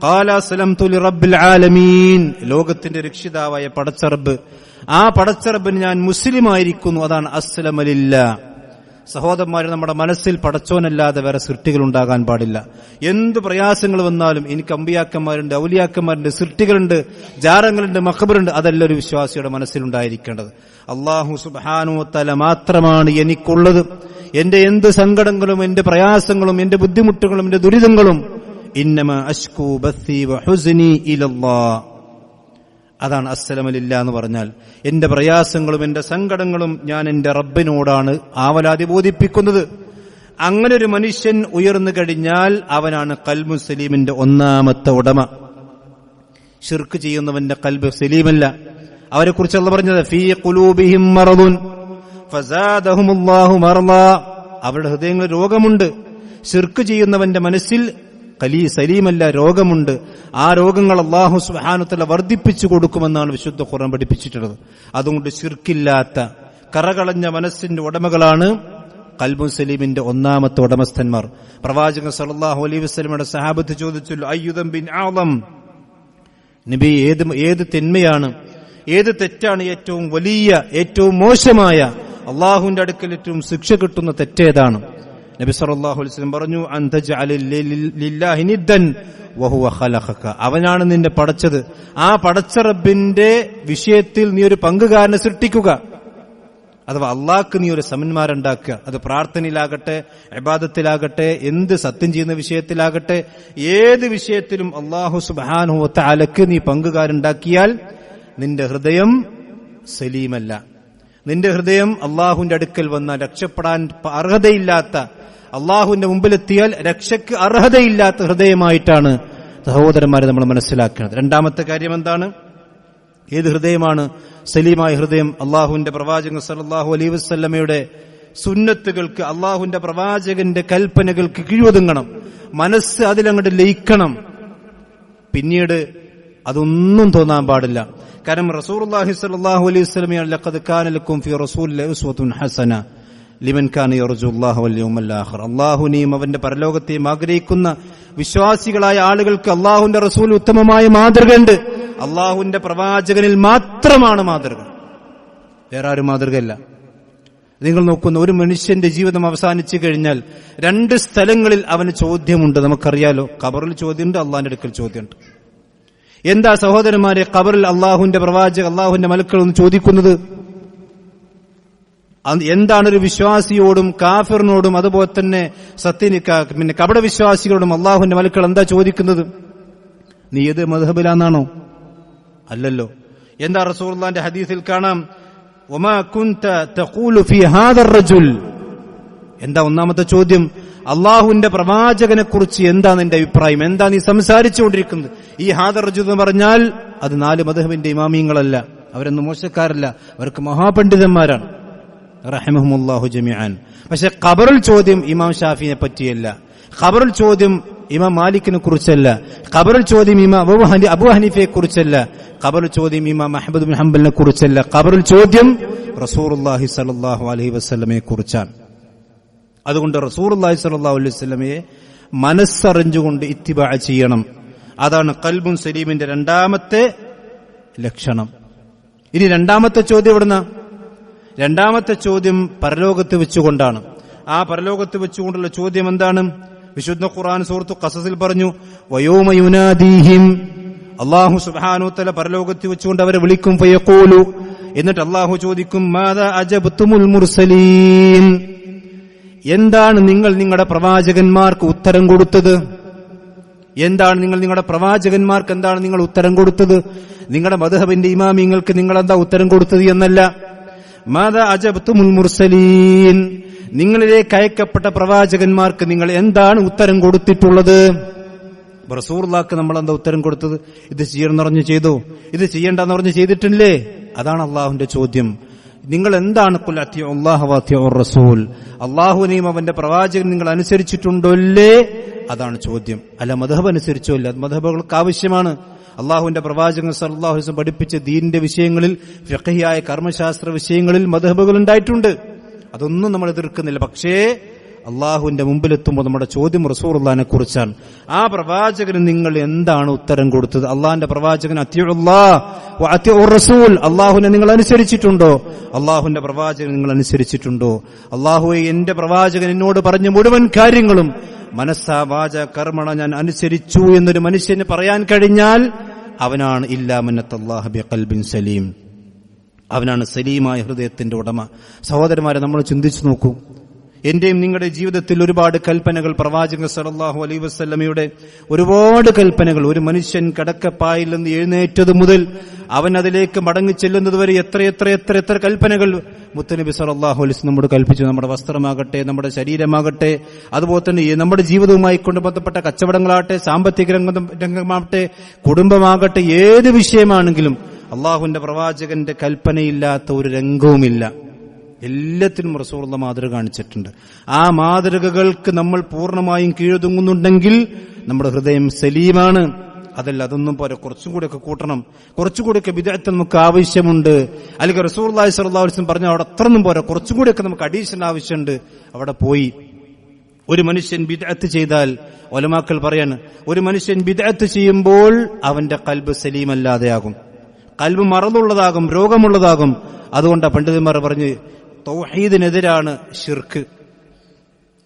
ഖാല അസ്ലംതു ലിറബ്ബിൽ ആലമീൻ, ലോകത്തിന്റെ രക്ഷിതാവായ പടച്ച റബ്ബ്, ആ പടച്ച റബ്ബിന് ഞാൻ മുസ്ലിം ആയിരിക്കുന്നു. അതാണ് അസ്ലമ ലില്ലാ. സഹോദരന്മാരെ, നമ്മുടെ മനസ്സിൽ പടച്ചോനല്ലാതെ വേറെ സൃഷ്ടികൾ ഉണ്ടാകാൻ പാടില്ല. എന്ത് പ്രയാസങ്ങൾ വന്നാലും എനിക്ക് അമ്പിയാക്കന്മാരുണ്ട്, ഔലിയാക്കന്മാരുണ്ട്, സൃഷ്ടികളുണ്ട്, ജാരങ്ങളുണ്ട്, മഖബറുണ്ട്, അതല്ല ഒരു വിശ്വാസിയുടെ മനസ്സിലുണ്ടായിരിക്കേണ്ടത്. അല്ലാഹു സുബ്ഹാനഹു വ തആല മാത്രമാണ് എനിക്കുള്ളത്. എന്റെ എന്ത് സങ്കടങ്ങളും എന്റെ പ്രയാസങ്ങളും എന്റെ ബുദ്ധിമുട്ടുകളും എന്റെ ദുരിതങ്ങളും ഇന്നമാ അശ്കൂ ബസ്സി വ ഹുസ്നി ഇലല്ലാഹ്, അതാണ് അസ്സലമു ലില്ലാ എന്ന് പറഞ്ഞാൽ. എന്റെ പ്രയാസങ്ങളും എന്റെ സങ്കടങ്ങളും ഞാൻ എന്റെ റബ്ബിനോടാണ് ആവലാതി ബോധിപ്പിക്കുന്നത്. അങ്ങനെ ഒരു മനുഷ്യൻ ഉയർന്നു കഴിഞ്ഞാൽ അവനാണ് ഖൽബുൻ സലീമിന്റെ ഒന്നാമത്തെ ഉടമ. ശിർക്ക് ചെയ്യുന്നവന്റെ ഖൽബ് സലീമല്ല. അവരെ കുറിച്ച് അല്ലാഹു പറഞ്ഞത് ഫീ ഖുലൂബിഹിം മറദുൻ ഫസാദഹുമുല്ലാഹു മർളാ, അവരുടെ ഹൃദയങ്ങളിൽ രോഗമുണ്ട്. ശിർക്ക് ചെയ്യുന്നവന്റെ മനസ്സിൽ സലീമല്ല, രോഗമുണ്ട്. ആ രോഗങ്ങൾ അല്ലാഹു സുബ്ഹാനഹു വ തആല വർദ്ധിപ്പിച്ചു കൊടുക്കുമെന്നാണ് വിശുദ്ധ ഖുർആൻ പഠിപ്പിച്ചിട്ടുള്ളത്. അതുകൊണ്ട് ശിർക്കില്ലാത്ത കറകളഞ്ഞ മനസ്സിന്റെ ഉടമകളാണ് ഖൽബുൻ സലീമിന്റെ ഒന്നാമത്തെ ഉടമസ്ഥന്മാർ. പ്രവാചകൻ സല്ലല്ലാഹു അലൈഹി വസല്ലമയുടെ സഹാബത്ത് ചോദിച്ചു, അയ്യുദം ബിൻ ആളം, നബി ഏത് തിന്മയാണ്, ഏത് തെറ്റാണ് ഏറ്റവും വലിയ, ഏറ്റവും മോശമായ, അള്ളാഹുവിന്റെ അടുക്കൽ ഏറ്റവും ശിക്ഷ കിട്ടുന്ന തെറ്റേതാണ്? നബി സല്ലല്ലാഹു അലൈഹി വസല്ലം പറഞ്ഞു, അൻ തജ്അല ലില്ലാഹി നിദ്ദൻ വഹുവ ഖലഖക, അവനാണ് നിന്നെ പടച്ചത്, ആ പടച്ച റബ്ബിന്റെ വിഷയത്തിൽ നീ ഒരു പങ്കുകാരനെ സൃഷ്ടിക്കുക. അഥവാ അള്ളാഹ്ക്ക് നീ ഒരു സമന്മാരുണ്ടാക്കുക. അത് പ്രാർത്ഥനയിലാകട്ടെ, ഇബാദത്തിലാകട്ടെ, എന്ത് സത്യം ചെയ്യുന്ന വിഷയത്തിലാകട്ടെ, ഏത് വിഷയത്തിലും അല്ലാഹു സുബ്ഹാനഹു വ തആലക്ക് നീ പങ്കുകാരുണ്ടാക്കിയാൽ നിന്റെ ഹൃദയം സലീമല്ല. നിന്റെ ഹൃദയം അള്ളാഹുവിന്റെ അടുക്കൽ വന്നാൽ രക്ഷപ്പെടാൻ അർഹതയില്ലാത്ത, അള്ളാഹുവിന്റെ മുമ്പിലെത്തിയാൽ രക്ഷയ്ക്ക് അർഹതയില്ലാത്ത ഹൃദയമായിട്ടാണ് സഹോദരന്മാരെ നമ്മൾ മനസ്സിലാക്കുന്നത്. രണ്ടാമത്തെ കാര്യം എന്താണ്? ഏത് ഹൃദയമാണ് സലീമായ ഹൃദയം? അള്ളാഹുവിന്റെ പ്രവാചകൻ സല്ലല്ലാഹു അലൈഹി വസല്ലമയുടെ സുന്നത്തുകൾക്ക്, അള്ളാഹുവിന്റെ പ്രവാചകന്റെ കൽപ്പനകൾക്ക് കീഴൊതുങ്ങണം. മനസ്സ് അതിലങ്ങോട്ട് ലയിക്കണം. പിന്നീട് അതൊന്നും തോന്നാൻ പാടില്ല. കാരണം റസൂലുള്ളാഹി സ്വല്ലല്ലാഹു അലൈഹി വസല്ലമയാണ് ലഖദ് കാന ലക്കും ഫീ റസൂലില്ലാഹി ഉസ്വത്തുൻ ഹസന ലിമൻ കാന യർജുല്ലാഹ വൽ യൗമൽ ആഖിർ, അല്ലാഹുവിനെയും അവന്റെ പരലോകത്തെയും ആഗ്രഹിക്കുന്ന വിശ്വാസികളായ ആളുകൾക്ക് അല്ലാഹുവിന്റെ റസൂൽ ഉത്തമമായ മാതൃകയുണ്ട്. അല്ലാഹുവിന്റെ പ്രവാചകനിൽ മാത്രമാണ് മാതൃക, വേറെ ആരും മാതൃകയല്ല. നിങ്ങൾ നോക്കുന്ന ഒരു മനുഷ്യന്റെ ജീവിതം അവസാനിച്ചു കഴിഞ്ഞാൽ രണ്ട് സ്ഥലങ്ങളിൽ അവന് ചോദ്യമുണ്ട്. നമുക്കറിയാലോ, ഖബറിൽ ചോദ്യമുണ്ട്, അള്ളാഹിന്റെ അടുക്കൽ ചോദ്യമുണ്ട്. എന്താ സഹോദരന്മാരെ ഖബറിൽ അള്ളാഹുവിന്റെ പ്രവാചക, അള്ളാഹുവിന്റെ മലക്കുകൾ ഒന്ന് ചോദിക്കുന്നത്? എന്താണ് ഒരു വിശ്വാസിയോടും കാഫിറിനോടും അതുപോലെ തന്നെ പിന്നെ കപട വിശ്വാസികളോടും അള്ളാഹുവിന്റെ മലക്കുകൾ എന്താ ചോദിക്കുന്നത്? നീ ഏത് മദ്ഹബിലാന്നാണോ? അല്ലല്ലോ. എന്താ റസൂലുള്ളാഹിന്റെ ഹദീസിൽ കാണാം, വമാ കുൻത തഖൂലു ഫീ ഹാദർ റജുൽ, എന്താ ഒന്നാമത്തെ ചോദ്യം? അള്ളാഹുവിന്റെ പ്രവാചകനെ കുറിച്ച് എന്താ നിന്റെ അഭിപ്രായം? എന്താ നീ സംസാരിച്ചുകൊണ്ടിരിക്കുന്നത്? ഈ ഹാദർ റജുൽ എന്ന് പറഞ്ഞാൽ അത് 4 മദ്ഹബിന്റെ ഇമാമിങ്ങളല്ല, അവരൊന്നും മോശക്കാരല്ല, അവർക്ക് മഹാപണ്ഡിതന്മാരാണ് റഹിമഹുമുല്ലാഹു ജമീഅൻ. പക്ഷെ ഖബറുൽ ചോദ്യം ഇമാം ഷാഫിയെ പറ്റിയല്ല, ഖബറുൽ ചോദ്യം ഇമാം മാലിക്കിനെ കുറിച്ചല്ല, ഖബറുൽ ചോദ്യം ഇമാം അബൂ ഹനീഫയെ കുറിച്ചല്ല, ഖബറുൽ ചോദ്യം ഇമാം അഹ്മദ് ബിൻ ഹംബലിനെ കുറിച്ചല്ല, ഖബറുൽ ചോദ്യം റസൂലുള്ളാഹി സ്വല്ലല്ലാഹു അലൈഹി വസല്ലമയെ കുറിച്ചാണ്. അതുകൊണ്ട് റസൂലുള്ളാഹി സ്വല്ലല്ലാഹു അലൈഹി വസല്ലമയെ മനസ്സറിഞ്ഞുകൊണ്ട് ഇത്തിബാ ചെയ്യണം. അതാണ് ഖൽബുൻ സലീമിന്റെ രണ്ടാമത്തെ ലക്ഷണം. ഇനി രണ്ടാമത്തെ ചോദ്യം എവിടുന്ന? രണ്ടാമത്തെ ചോദ്യം പരലോകത്ത് വെച്ചുകൊണ്ടാണ്. ആ പരലോകത്ത് വെച്ചുകൊണ്ടുള്ള ചോദ്യം എന്താണ്? വിശുദ്ധ ഖുർആൻ സൂറത്ത് ഖസസിൽ പറഞ്ഞു, വയൗമ യുനാദീഹിം, അല്ലാഹു സുബ്ഹാനഹു വ തആല പരലോകത്ത് വെച്ചുകൊണ്ട് അവരെ വിളിക്കും. ഫയഖൂലു, എന്നിട്ട് അല്ലാഹു ചോദിക്കും, മാദാ അജബ്തുമുൽ മുർസലീൻ, എന്താണ് നിങ്ങൾ നിങ്ങളുടെ പ്രവാചകന്മാർക്ക് ഉത്തരം കൊടുത്തത്? എന്താണ് നിങ്ങൾ നിങ്ങളുടെ പ്രവാചകന്മാർക്ക് എന്താണ് നിങ്ങൾ ഉത്തരം കൊടുത്തത്? നിങ്ങളുടെ മദ്ഹബിന്റെ ഇമാമിങ്ങൾക്ക് നിങ്ങൾ എന്താ ഉത്തരം കൊടുത്തത് എന്നല്ല. മാദാ അജബ്തുമുൽ മുർസലീൻ, നിങ്ങളിലേക്ക് അയക്കപ്പെട്ട പ്രവാചകന്മാർക്ക് നിങ്ങൾ എന്താണ് ഉത്തരം കൊടുത്തിട്ടുള്ളത്? റസൂലുള്ളാഹിക്ക് നമ്മൾ എന്താ ഉത്തരം കൊടുത്തത്? ഇത് ചെയ്യണമെന്ന് പറഞ്ഞ് ചെയ്തോ? ഇത് ചെയ്യണ്ടെന്ന് പറഞ്ഞ് ചെയ്തിട്ടില്ലേ? അതാണ് അള്ളാഹുവിന്റെ ചോദ്യം. നിങ്ങൾ എന്താണ് ഖുൽ അത്തിഉ അല്ലാഹ വ അത്തിഉ റസൂൽ, അല്ലാഹുവിനെയും അവന്റെ പ്രവാചകൻ നിങ്ങൾ അനുസരിച്ചിട്ടുണ്ടോ ഇല്ലേ? അതാണ് ചോദ്യം. അല്ല മദ്ഹബ് അനുസരിച്ചോ ഇല്ല, അത് മദ്ഹബുകൾക്ക് ആവശ്യമാണ്. അള്ളാഹുവിന്റെ പ്രവാചകൻ സല്ലല്ലാഹു അലൈഹി വസല്ലം പഠിപ്പിച്ച ദീനിന്റെ വിഷയങ്ങളിൽ, ഫിഖ്ഹിയായ കർമ്മശാസ്ത്ര വിഷയങ്ങളിൽ മദ്ഹബുകൾ ഉണ്ടായിട്ടുണ്ട്. അതൊന്നും നമ്മൾ എതിർക്കുന്നില്ല. പക്ഷേ അള്ളാഹുവിന്റെ മുമ്പിലെത്തുമ്പോൾ നമ്മുടെ ചോദ്യം റസൂലുള്ളാഹിനെ കുറിച്ചാണ്. ആ പ്രവാചകന് നിങ്ങൾ എന്താണ് ഉത്തരം കൊടുത്തത്? അള്ളാഹിന്റെ പ്രവാചകൻ അത്തിഉല്ലാഹ് വ അത്തിഉർ റസൂൽ, അള്ളാഹുവിനെ നിങ്ങൾ അനുസരിച്ചിട്ടുണ്ടോ? അള്ളാഹുവിന്റെ പ്രവാചകൻ നിങ്ങൾ അനുസരിച്ചിട്ടുണ്ടോ? അള്ളാഹുവെ, എന്റെ പ്രവാചകൻ എന്നോട് പറഞ്ഞ മുഴുവൻ കാര്യങ്ങളും മനസ്സാ വാച കർമ്മണ ഞാൻ അനുസരിച്ചു എന്നൊരു മനുഷ്യന് പറയാൻ കഴിഞ്ഞാൽ അവനാണ് ഇല്ലാ മൻ അത്തല്ലാഹ ബിഖൽബിൻ സലീം, അവനാണ് സലീമായ ഹൃദയത്തിന്റെ ഉടമ. സഹോദരന്മാരെ, നമ്മൾ ചിന്തിച്ചു നോക്കൂ. എന്റെയും നിങ്ങളുടെ ജീവിതത്തിൽ ഒരുപാട് കൽപ്പനകൾ, പ്രവാചകൻ സല്ലല്ലാഹു അലൈഹി വസല്ലമയുടെ ഒരുപാട് കൽപ്പനകൾ, ഒരു മനുഷ്യൻ കിടക്കപ്പായിൽ നിന്ന് എഴുന്നേറ്റത് മുതൽ അവൻ അതിലേക്ക് മടങ്ങി ചെല്ലുന്നതുവരെ എത്ര കൽപ്പനകൾ മുത്തനബി സല്ലല്ലാഹു അലൈഹി വസല്ലം നമ്മോട് കൽപ്പിച്ചു. നമ്മുടെ വസ്ത്രമാകട്ടെ, നമ്മുടെ ശരീരമാകട്ടെ, അതുപോലെ തന്നെ നമ്മുടെ ജീവിതവുമായി കൊണ്ട് ബന്ധപ്പെട്ട കച്ചവടങ്ങളാകട്ടെ, സാമ്പത്തിക രംഗമാകട്ടെ, കുടുംബമാകട്ടെ, ഏത് വിഷയമാണെങ്കിലും അള്ളാഹുവിന്റെ പ്രവാചകന്റെ കൽപ്പനയില്ലാത്ത ഒരു രംഗവുമില്ല. എല്ലാത്തിനും റസൂലുള്ള മാതൃക കാണിച്ചിട്ടുണ്ട്. ആ മാതൃകകൾക്ക് നമ്മൾ പൂർണ്ണമായും കീഴൊതുങ്ങുന്നുണ്ടെങ്കിൽ നമ്മുടെ ഹൃദയം സലീമാണ്. അതല്ല, അതൊന്നും പോരാ, കുറച്ചും കൂടെയൊക്കെ കൂട്ടണം, കുറച്ചുകൂടെയൊക്കെ ബിദ്അത്ത് നമുക്ക് ആവശ്യമുണ്ട്. അല്ലെങ്കിൽ റസൂലുള്ളാഹി സ്വല്ലല്ലാഹു അലൈഹി വസല്ലം പറഞ്ഞ അവിടെ അത്രയൊന്നും പോരാ, കുറച്ചുകൂടെയൊക്കെ നമുക്ക് അഡീഷണൽ ആവശ്യമുണ്ട്. അവിടെ പോയി ഒരു മനുഷ്യൻ ബിദ്അത്ത് ചെയ്താൽ ഉലമാക്കൾ പറയാണ്, ഒരു മനുഷ്യൻ ബിദ്അത്ത് ചെയ്യുമ്പോൾ അവന്റെ ഖൽബ് സലീമല്ലാതെയാകും, ഖൽബ് മറന്നുള്ളതാകും, രോഗമുള്ളതാകും. അതുകൊണ്ട് പണ്ഡിതന്മാർ പറഞ്ഞ് തൗഹീദിനെതിരാണ് ഷിർക്ക്.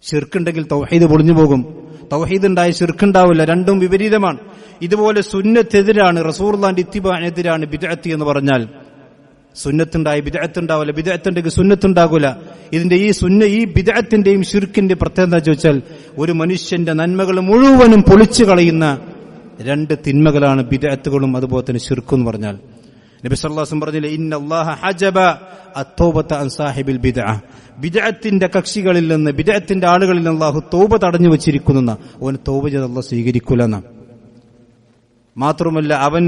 ഷിർക്കുണ്ടെങ്കിൽ തൗഹീദ് പൊളിഞ്ഞു പോകും, തൗഹീദ് ഉണ്ടായ ഷിർക്കുണ്ടാവില്ല. രണ്ടും വിപരീതമാണ്. ഇതുപോലെ സുന്നത്തെതിരാണ്, റസൂലുള്ളാഹിന്റെ ഇത്തിബാഅെതിരാണ് ബിദ്അത്ത് എന്ന് പറഞ്ഞാൽ. സുന്നത്തുണ്ടായ ബിദ്അത്ത് ഉണ്ടാവില്ല, ബിദ്അത്തുണ്ടെങ്കിൽ സുന്നത്തുണ്ടാകില്ല. ഈ ബിദ്അത്തിന്റെയും ഷിർക്കിന്റെ പ്രത്യേകത എന്താ ചോദിച്ചാൽ, ഒരു മനുഷ്യന്റെ നന്മകൾ മുഴുവനും പൊളിച്ചു കളയുന്ന രണ്ട് തിന്മകളാണ് ബിദ്അത്തുകളും അതുപോലെ തന്നെ ഷിർക്കും എന്ന് പറഞ്ഞാൽ. നബി സല്ലല്ലാഹു അലൈഹി വസല്ലം പറഞ്ഞില്ലേ, ഇന്നല്ലാഹ ഹജബ അത്തൗബത അൻ സാഹിബിൽ ബിദ്അ, ബിദ്അത്തിന്റെ കക്ഷികളിൽ നിന്ന്, ബിദ്അത്തിന്റെ ആളുകളിൽ നിന്ന് അല്ലാഹു തൗബ തടഞ്ഞു വെച്ചിരിക്കുന്നു. അവൻ തൗബ ചെയ്ത് അല്ലാഹു സ്വീകരിക്കൂലെന്ന. മാത്രമല്ല, അവൻ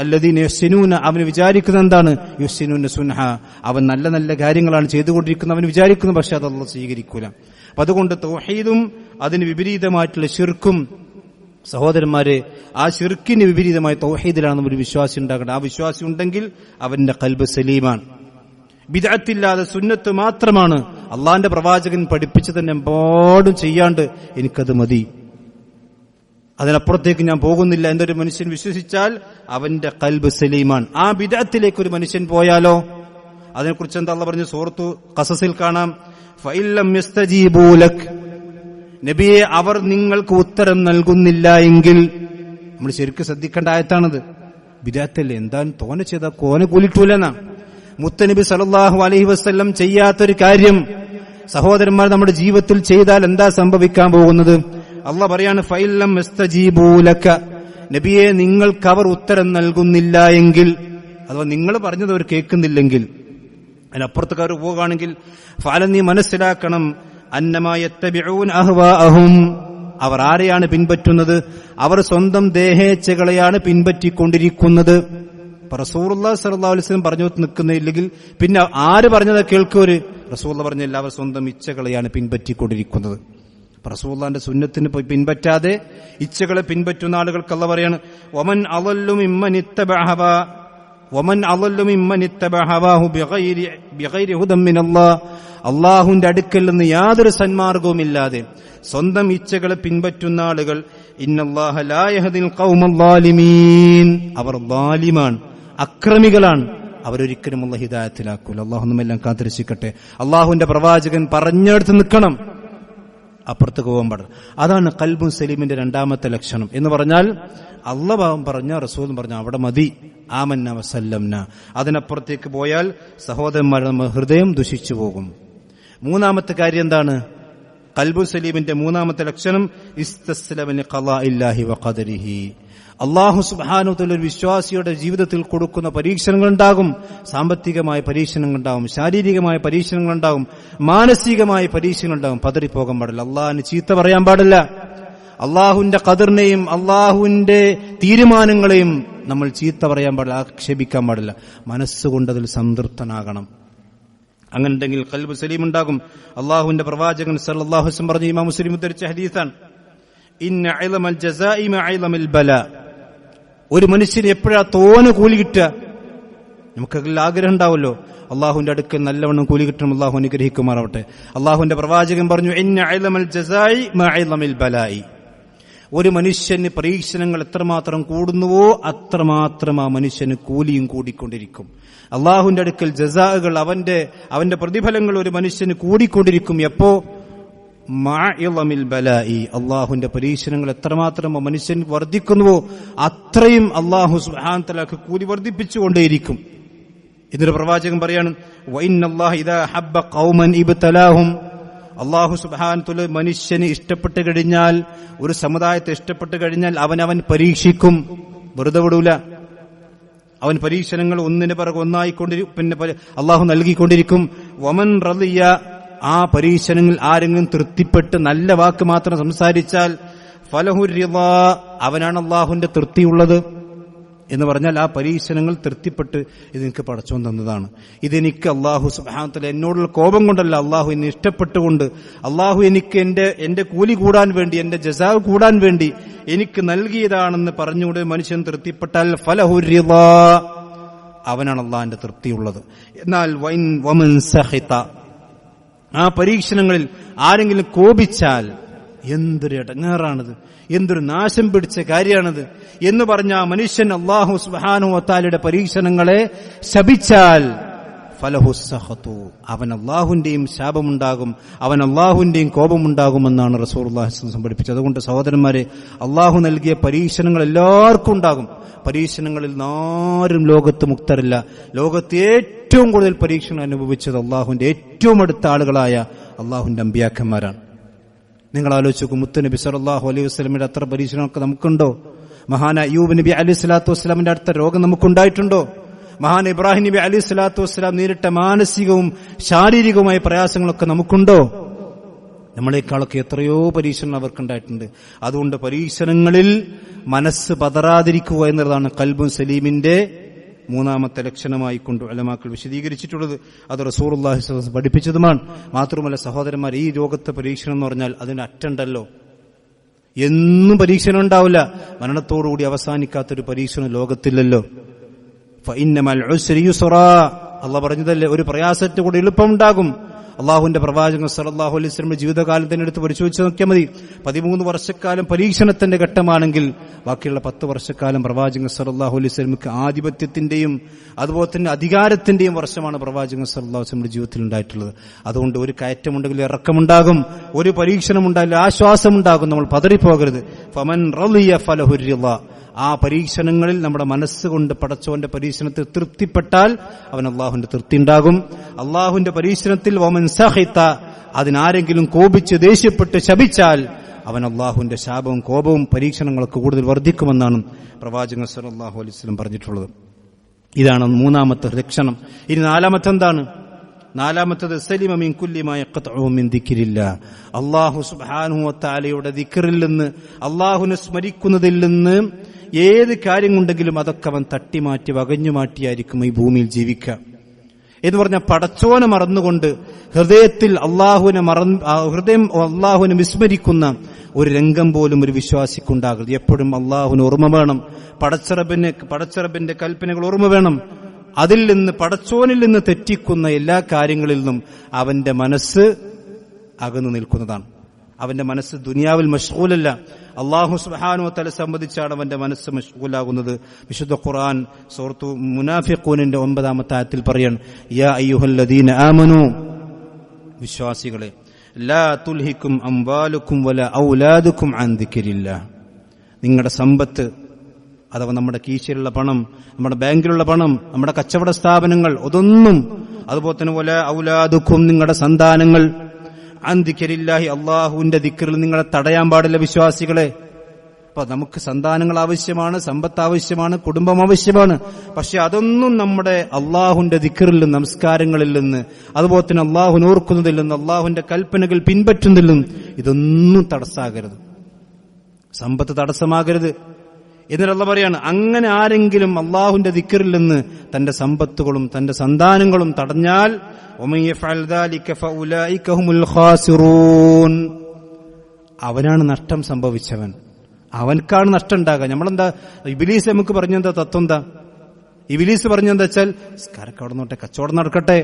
അല്ലദീന യുഹ്സിനൂന, അവന് വിചാരിക്കുന്ന എന്താണ്? യുഹ്സിനൂന സുൻഹ, അവൻ നല്ല നല്ല കാര്യങ്ങളാണ് ചെയ്തുകൊണ്ടിരിക്കുന്നത്, അവൻ വിചാരിക്കുന്നു, പക്ഷെ അത് അല്ലാഹു സ്വീകരിക്കൂല. അപ്പൊ അതുകൊണ്ട് തൗഹീദും അതിന് വിപരീതമായിട്ടുള്ള ശിർക്കും, സഹോദരന്മാരെ, ആ ശിർക്കിന് വിപരീതമായ തൗഹീദിലാണ് ഒരു വിശ്വാസി ഉണ്ടാകേണ്ടത്. ആ വിശ്വാസി ഉണ്ടെങ്കിൽ അവന്റെ ഖൽബ് സലീമാണ്. ബിദ്അത്തില്ലാതെ സുന്നത്ത് മാത്രമാണ് അള്ളാന്റെ പ്രവാചകൻ പഠിപ്പിച്ചു തന്നെ എമ്പാടും ചെയ്യാണ്ട് എനിക്കത് മതി, അതിനപ്പുറത്തേക്ക് ഞാൻ പോകുന്നില്ല എന്നൊരു മനുഷ്യൻ വിശ്വസിച്ചാൽ അവന്റെ ഖൽബ് സലീമാണ്. ആ ബിദ്അത്തിലേക്ക് ഒരു മനുഷ്യൻ പോയാലോ, അതിനെക്കുറിച്ച് എന്താ അല്ലാഹു പറഞ്ഞു? സൂറത്തു ഖസസിൽ കാണാം, ഫഇല്ലം യസ്തജീബൂ ലക്, നബിയെ, അവർ നിങ്ങൾക്ക് ഉത്തരം നൽകുന്നില്ല എങ്കിൽ. നമ്മൾ ശരിക്കും ശ്രദ്ധിക്കേണ്ട ആയത്താണത്. ബിദ്അത്തല്ലേ, എന്തായാലും തോനെ ചെയ്താൽ കോനെ കൂലിട്ടൂലെന്നാ. മുത്തനബി സല്ലല്ലാഹു അലൈഹി വസല്ലം ചെയ്യാത്തൊരു കാര്യം സഹോദരന്മാർ നമ്മുടെ ജീവിതത്തിൽ ചെയ്താൽ എന്താ സംഭവിക്കാൻ പോകുന്നത്? അല്ലാഹു പറയാണ്, ഫഇല്ലം യസ്തജീബൂ ലക, നബിയെ, നിങ്ങൾക്ക് അവർ ഉത്തരം നൽകുന്നില്ല എങ്കിൽ, അഥവാ നിങ്ങൾ പറഞ്ഞത് അവർ കേൾക്കുന്നില്ലെങ്കിൽ, അതിനപ്പുറത്തേക്ക് അവർ പോവുകയാണെങ്കിൽ, ഫഅല, നീ മനസ്സിലാക്കണം, അന്നമാ യത്തബിഊന അഹ്വാഅഹും, അവർ ആരെയാണ് പിൻപറ്റുന്നത്? അവർ സ്വന്തം ദേഹേച്ഛകളെയാണ് പിൻപറ്റിക്കൊണ്ടിരിക്കുന്നത്. റസൂലുള്ളാഹി സ്വല്ലല്ലാഹു അലൈഹി വസല്ലം പറഞ്ഞു നിൽക്കുന്നില്ലെങ്കിൽ പിന്നെ ആര് പറഞ്ഞതാ കേൾക്കുവര്? റസൂലുള്ളാഹി പറഞ്ഞില്ല, അവർ സ്വന്തം ഇച്ഛകളെയാണ് പിൻപറ്റിക്കൊണ്ടിരിക്കുന്നത്. റസൂലുള്ളാഹിന്റെ സുന്നത്തിന് പിൻപറ്റാതെ ഇച്ഛകളെ പിൻപറ്റുന്ന ആളുകൾക്ക് അല്ലാഹു പറയാണ്, വമൻ അളല്ലു മിമ്മൻ ഇത്തബഅ ഹവാഹു ബിഗൈരി ഹുദൻ മിനല്ലാഹ്, അള്ളാഹുവിന്റെ അടുക്കൽ നിന്ന് യാതൊരു സന്മാർഗവുമില്ലാതെ സ്വന്തം ഇച്ഛകളെ പിൻപറ്റുന്ന ആളുകൾ, ഇന്നല്ലാഹ ലാ യഹ്ദിൽ ഖൗമൽ ളാലിമീൻ, അവർ ളാലിമാണ്, അക്രമികളാണ്, അവരൊരിക്കലും അല്ലാഹു ഹിദായത്തിലാക്കൂല. അല്ലാഹു നമ്മെല്ലാം കാത്തിരക്ഷിക്കട്ടെ. അള്ളാഹുവിന്റെ പ്രവാചകൻ പറഞ്ഞെടുത്ത് നിൽക്കണം, അപ്പുറത്തേക്ക് പോകാൻ പാടില്ല. അതാണ് ഖൽബുൻ സലീമിന്റെ രണ്ടാമത്തെ ലക്ഷണം എന്ന് പറഞ്ഞാൽ, അല്ലാഹു പറഞ്ഞ, റസൂലും പറഞ്ഞ അവിടെ മതി, ആമന്ന വസല്ലംന. അതിനപ്പുറത്തേക്ക് പോയാൽ സഹോദരന്മാരുടെ നമ്മുടെ ഹൃദയം ദുഷിച്ചു പോകും. മൂന്നാമത്തെ കാര്യം എന്താണ്? ഖൽബുൻ സലീമിന്റെ മൂന്നാമത്തെ ലക്ഷണം ഇസ്തസ്ലമ ലിഖളാഇല്ലാഹി വഖദരിഹി. അല്ലാഹു സുബ്ഹാനഹു വതആല ഒരു വിശ്വാസിയുടെ ജീവിതത്തിൽ കൊടുക്കുന്ന പരീക്ഷണങ്ങളുണ്ടാകും. സാമ്പത്തികമായ പരീക്ഷണങ്ങളുണ്ടാകും, ശാരീരികമായ പരീക്ഷണങ്ങളുണ്ടാകും, മാനസികമായ പരീക്ഷണങ്ങളുണ്ടാകും. പതറിപ്പോകാൻ പാടില്ല, അള്ളാഹിന് ചീത്ത പറയാൻ പാടില്ല, അള്ളാഹുവിന്റെ ഖദറിനെയും അള്ളാഹുവിന്റെ തീരുമാനങ്ങളെയും നമ്മൾ ചീത്ത പറയാൻ പാടില്ല, ആക്ഷേപിക്കാൻ പാടില്ല. മനസ്സുകൊണ്ട് അതിൽ സംതൃപ്തനാകണം. അങ്ങനെ ഉണ്ടെങ്കിൽ ഖൽബ് സലീം ഉണ്ടാകും. അള്ളാഹുവിന്റെ പ്രവാചകൻ സല്ലല്ലാഹു അലൈഹി വസല്ലം പറഞ്ഞു, ഇമാം മുസ്ലിം ഉദ്ധരിച്ച ഹദീസാണ്, ഇന്ന ഇളമൽ ജസാഇ മഅ ഇളമിൽ ബലാ. ഒരു മനുഷ്യന് എപ്പോഴാ തോനെ കൂലി കിട്ടുക? നമുക്കെല്ലാം ആഗ്രഹം ഉണ്ടാവുമല്ലോ, അള്ളാഹുവിന്റെ അടുക്കൽ നല്ലവണ്ണം കൂലി കിട്ടണം, അള്ളാഹു അനുഗ്രഹിക്കുമാറാവട്ടെ. അള്ളാഹുവിന്റെ പ്രവാചകൻ പറഞ്ഞു, ഇന്ന ഇളമൽ ജസാഇ മഅ ഇളമിൽ ബലാഇ. ഒരു മനുഷ്യന് പരീക്ഷണങ്ങൾ എത്രമാത്രം കൂടുന്നുവോ അത്രമാത്രം ആ മനുഷ്യന് കൂലിയും കൂടിക്കൊണ്ടിരിക്കും. അള്ളാഹുവിന്റെ അടുക്കൽ ജസാഅകൾ, അവന്റെ പ്രതിഫലങ്ങൾ ഒരു മനുഷ്യന് കൂടിക്കൊണ്ടിരിക്കും. എപ്പോ? മഅഇളമിൽ ബലാഇ. അള്ളാഹുവിന്റെ പരീക്ഷണങ്ങൾ എത്രമാത്രം മനുഷ്യൻ വർദ്ധിക്കുന്നുവോ അത്രയും അള്ളാഹു സുബ്ഹാനഹു തആല കൂലി വർദ്ധിപ്പിച്ചുകൊണ്ടേയിരിക്കും. ഇതിന്റെ പ്രവാചകൻ പറയാണ്, വഇന്നല്ലാഹ ഇദാ ഹബ്ബ ഖൗമൻ ഇബ്തലാഹും. അള്ളാഹു സുബ്ഹാനഹു തആല മനുഷ്യന് ഇഷ്ടപ്പെട്ട് കഴിഞ്ഞാൽ, ഒരു സമുദായത്തെ ഇഷ്ടപ്പെട്ട് കഴിഞ്ഞാൽ അവൻ പരീക്ഷിക്കും, വെറുതെ വിടൂല. അവൻ പരീക്ഷണങ്ങൾ ഒന്നിന് പിറകെ ഒന്നായിക്കൊണ്ടിരിക്കും, പിന്നെ അള്ളാഹു നൽകിക്കൊണ്ടിരിക്കും. വമൻ റളിയ, ആ പരീക്ഷണങ്ങൾ ആരെങ്കിലും തൃപ്തിപ്പെട്ട് നല്ല വാക്ക് മാത്രം സംസാരിച്ചാൽ ഫലഹു റിളാ, അവനാണ് അള്ളാഹുവിന്റെ തൃപ്തിയുള്ളത് എന്ന് പറഞ്ഞാൽ ആ പരീക്ഷണങ്ങൾ തൃപ്തിപ്പെട്ട് ഇതെനിക്ക് പടച്ചോൻ തന്നതാണ്, ഇതെനിക്ക് അള്ളാഹു സുബ്ഹാനഹു തആല എന്നോടുള്ള കോപം കൊണ്ടല്ല, അള്ളാഹു എന്നെ ഇഷ്ടപ്പെട്ടുകൊണ്ട്, അള്ളാഹു എനിക്ക് എന്റെ കൂലി കൂടാൻ വേണ്ടി, എന്റെ ജസാവ് കൂടാൻ വേണ്ടി എനിക്ക് നൽകിയതാണെന്ന് പറഞ്ഞുകൊണ്ട് മനുഷ്യൻ തൃപ്തിപ്പെട്ടാൽ ഫലഹു റിളാ, അവനാണ് അള്ളാഹിന്റെ തൃപ്തിയുള്ളത്. എന്നാൽ വമൻ സഖിത, ആ പരീക്ഷണങ്ങളിൽ ആരെങ്കിലും കോപിച്ചാൽ, എന്തൊരു ഇടങ്ങേറാണിത്, എന്തൊരു നാശം പിടിച്ച കാര്യമാണിത് എന്ന് പറഞ്ഞ ആ മനുഷ്യൻ അല്ലാഹു സുബ്ഹാനഹു വ തആലയുടെ പരീക്ഷണങ്ങളെ ശപിച്ചാൽ ഫലഹു സഖതു, അവൻ അല്ലാഹുവിന്റെയും ശാപമുണ്ടാകും, അവൻ അല്ലാഹുവിന്റെയും കോപമുണ്ടാകുമെന്നാണ് റസൂലുള്ളാഹി സ്വല്ലല്ലാഹു അലൈഹി വസല്ലം പഠിപ്പിച്ചത്. അതുകൊണ്ട് സഹോദരന്മാരെ, അല്ലാഹു നൽകിയ പരീക്ഷണങ്ങൾ എല്ലാവർക്കും ഉണ്ടാകും. പരീക്ഷണങ്ങളിൽ ആരും ലോകത്ത് മുക്തരല്ല. ലോകത്ത് ഏറ്റവും കൂടുതൽ പരീക്ഷണം അനുഭവിച്ചത് അള്ളാഹുവിന്റെ ഏറ്റവും അടുത്ത ആളുകളായ അള്ളാഹുവിന്റെ അമ്പിയാക്കന്മാരാണ്. നിങ്ങൾ ആലോചിച്ചു, മുത്തുനബി സല്ലല്ലാഹു അലൈഹി വസല്ലമയുടെ അത്ര പരീക്ഷണമൊക്കെ നമുക്കുണ്ടോ? മഹാന അയ്യൂബ് നബി അലൈഹി സ്വലാത്തു വസ്സലാമിന്റെ അടുത്ത രോഗം നമുക്കുണ്ടായിട്ടുണ്ടോ? മഹാൻ ഇബ്രാഹിം നബി അലൈഹി സ്വലാത്തു വസ്സലാം നേരിട്ട മാനസികവും ശാരീരികവുമായ പ്രയാസങ്ങളൊക്കെ നമുക്കുണ്ടോ? നമ്മളെക്കാളൊക്കെ എത്രയോ പരീക്ഷണങ്ങൾ അവർക്കുണ്ടായിട്ടുണ്ട്. അതുകൊണ്ട് പരീക്ഷണങ്ങളിൽ മനസ്സ് പതറാതിരിക്കുക എന്നതാണ് ഖൽബുൻ സലീമിന്റെ മൂന്നാമത്തെ ലക്ഷണമായി കൊണ്ട് ഉലമാക്കൾ വിശദീകരിച്ചിട്ടുള്ളത്. അത് റസൂലുള്ളാഹി സ്വല്ലല്ലാഹു അലൈഹി വസല്ലം പഠിപ്പിച്ചതുമാണ്. മാത്രമല്ല സഹോദരന്മാർ, ഈ ലോകത്തെ പരീക്ഷണം എന്ന് പറഞ്ഞാൽ അതിന് അറ്റണ്ടല്ലോ, എന്നും പരീക്ഷണം ഉണ്ടാവില്ല. മരണത്തോടുകൂടി അവസാനിക്കാത്തൊരു പരീക്ഷണം ലോകത്തില്ലല്ലോ. ഫഇന്ന മൽ ഉസ്രി യുസ്റാ, അല്ലാഹു പറഞ്ഞതല്ലേ, ഒരു പ്രയാസത്തെ കൂടി എളുപ്പമുണ്ടാകും. അള്ളാഹുവിന്റെ പ്രവാചകൻ സല്ലല്ലാഹു അലൈഹി വസല്ലം ജീവിതകാലം തന്നെ എടുത്ത് പരിശോധിച്ച് നോക്കിയാൽ മതി. 13 വർഷക്കാലം പരീക്ഷണത്തിന്റെ ഘട്ടമാണെങ്കിൽ ബാക്കിയുള്ള 10 വർഷക്കാലം പ്രവാചകൻ സല്ലല്ലാഹു അലൈഹി വസല്ലമക്ക് ആധിപത്യത്തിന്റെയും അതുപോലെ തന്നെ അധികാരത്തിന്റെയും വർഷമാണ് പ്രവാചകൻ സല്ലല്ലാഹു അലൈഹി വസല്ലമയുടെ ജീവിതത്തിൽ ഉണ്ടായിട്ടുള്ളത്. അതുകൊണ്ട് ഒരു കയറ്റമുണ്ടെങ്കിൽ ഇറക്കമുണ്ടാകും, ഒരു പരീക്ഷണമുണ്ടായാലും ആശ്വാസമുണ്ടാകും. നമ്മൾ പതറിപ്പോകരുത്. ഫമൻ റളിയ ഫലഹു റിളാ, ആ പരീക്ഷണങ്ങളിൽ നമ്മുടെ മനസ്സുകൊണ്ട് പടച്ചോന്റെ പരീക്ഷണത്തിൽ തൃപ്തിപ്പെട്ടാൽ അവൻ അള്ളാഹുവിന്റെ തൃപ്തി ഉണ്ടാകും. അള്ളാഹുവിന്റെ പരീക്ഷണത്തിൽ വമൻ സഖിത, അതിനാരെങ്കിലും കോപിച്ച് ദേഷ്യപ്പെട്ട് ശപിച്ചാൽ അവൻ അള്ളാഹുവിന്റെ ശാപവും കോപവും പരീക്ഷണങ്ങളൊക്കെ കൂടുതൽ വർദ്ധിക്കുമെന്നാണ് പ്രവാചകൻ സല്ലല്ലാഹു അലൈഹി വസല്ലം പറഞ്ഞിട്ടുള്ളത്. ഇതാണ് മൂന്നാമത്തെ ലക്ഷണം. ഇനി നാലാമത്തെ എന്താണ്? നാലാമത്തത് സലിമ മിൻ കുല്ലി മാ യഖ്തഉ മിൻ ദിക്രില്ലാ, അല്ലാഹു സുബ്ഹാനഹു വ തആലയുടെ ദിക്റിൽ നിന്ന്, അല്ലാഹുവിനെ സ്മരിക്കുന്നതിൽ നിന്ന് ഏത് കാര്യമുണ്ടെങ്കിലും അതൊക്കെ അവൻ തട്ടിമാറ്റി വകഞ്ഞുമാറ്റിയായിരിക്കും ഈ ഭൂമിയിൽ ജീവിക്കുക. എന്ന് പറഞ്ഞാൽ പടച്ചോനെ മറന്നുകൊണ്ട് ഹൃദയം അള്ളാഹുവിനെ വിസ്മരിക്കുന്ന ഒരു രംഗം പോലും ഒരു വിശ്വാസിക്കുണ്ടാകരുത്. എപ്പോഴും അള്ളാഹുവിന് ഓർമ്മ വേണം, പടച്ചറബിന്റെ കൽപ്പനകൾ ഓർമ്മ വേണം. അതിൽ നിന്ന്, പടച്ചോനിൽ നിന്ന് തെറ്റിക്കുന്ന എല്ലാ കാര്യങ്ങളിൽ നിന്നും അവന്റെ മനസ്സ് അകന്നു നിൽക്കുന്നതാണ്. അവന്റെ മനസ്സ് ദുനിയാവിൽ മശ്ഗൂലല്ല, അല്ലാഹു സുബ്ഹാനഹു വ തആല സംബന്ധിച്ചാണ് അവന്റെ മനസ്സ് മശ്ഗൂലാകുന്നത്. വിശുദ്ധ ഖുർആൻ സൂറത്തു മുനാഫിഖൂനിന്റെ 9-ാമത്തെ ആയത്തിൽ പറയാണ്, യാ അയ്യുഹല്ലദീന ആമനൂ, വിശ്വാസികളെ, ലാ തുൽഹിക്കും അംവാലുക്കും വലാ ഔലാദുക്കും അൻ ദിക്രില്ലാ, നിങ്ങളുടെ സമ്പത്ത് അഥവാ നമ്മുടെ കീശയിലുള്ള പണം, നമ്മുടെ ബാങ്കിലുള്ള പണം, നമ്മുടെ കച്ചവട സ്ഥാപനങ്ങൾ, അതൊന്നും, അതുപോലെ തന്നെ വലാ ഔലാദുക്കും, നിങ്ങളുടെ സന്താനങ്ങൾ, അൻ ദിക്രില്ലാഹി, അള്ളാഹുവിന്റെ ദിക്റിൽ നിങ്ങളെ തടയാൻ പാടില്ല വിശ്വാസികളെ. അപ്പൊ നമുക്ക് സന്താനങ്ങൾ ആവശ്യമാണ്, സമ്പത്ത് ആവശ്യമാണ്, കുടുംബം ആവശ്യമാണ്. പക്ഷെ അതൊന്നും നമ്മുടെ അള്ളാഹുവിന്റെ ദിക്റിൽ നിന്ന്, നമസ്കാരങ്ങളിൽ നിന്ന്, അതുപോലെ തന്നെ അള്ളാഹുവിനെ ഓർക്കുന്നതിൽ നിന്ന്, അള്ളാഹുവിന്റെ കൽപ്പനകൾ പിൻപറ്റുന്നതിലും ഇതൊന്നും തടസ്സാകരുത്, സമ്പത്ത് തടസ്സമാകരുത്. എന്നിട്ട് പറയാണ്, അങ്ങനെ ആരെങ്കിലും അള്ളാഹുവിന്റെ ദിക്റിൽ നിന്ന് തന്റെ സമ്പത്തുകളും തന്റെ സന്താനങ്ങളും തടഞ്ഞാൽ വമൻ യഫ്അൽ ദാലിക ഫഉലൈക ഹുമുൽ ഖാസിറൂൻ. അവനാണ് നഷ്ടം സംഭവിച്ചവൻ, അവൻക്കാണ് നഷ്ടം ഉണ്ടാകുക. നമ്മളെന്താ ഇബ്ലീസ് നമുക്ക് പറഞ്ഞെന്താ തത്വം എന്താ? ഇബ്ലീസ് പറഞ്ഞെന്താ വെച്ചാൽ നിസ്കാരമൊക്കെ അവിടെ നോട്ടെ, കച്ചവടം നടക്കട്ടെ,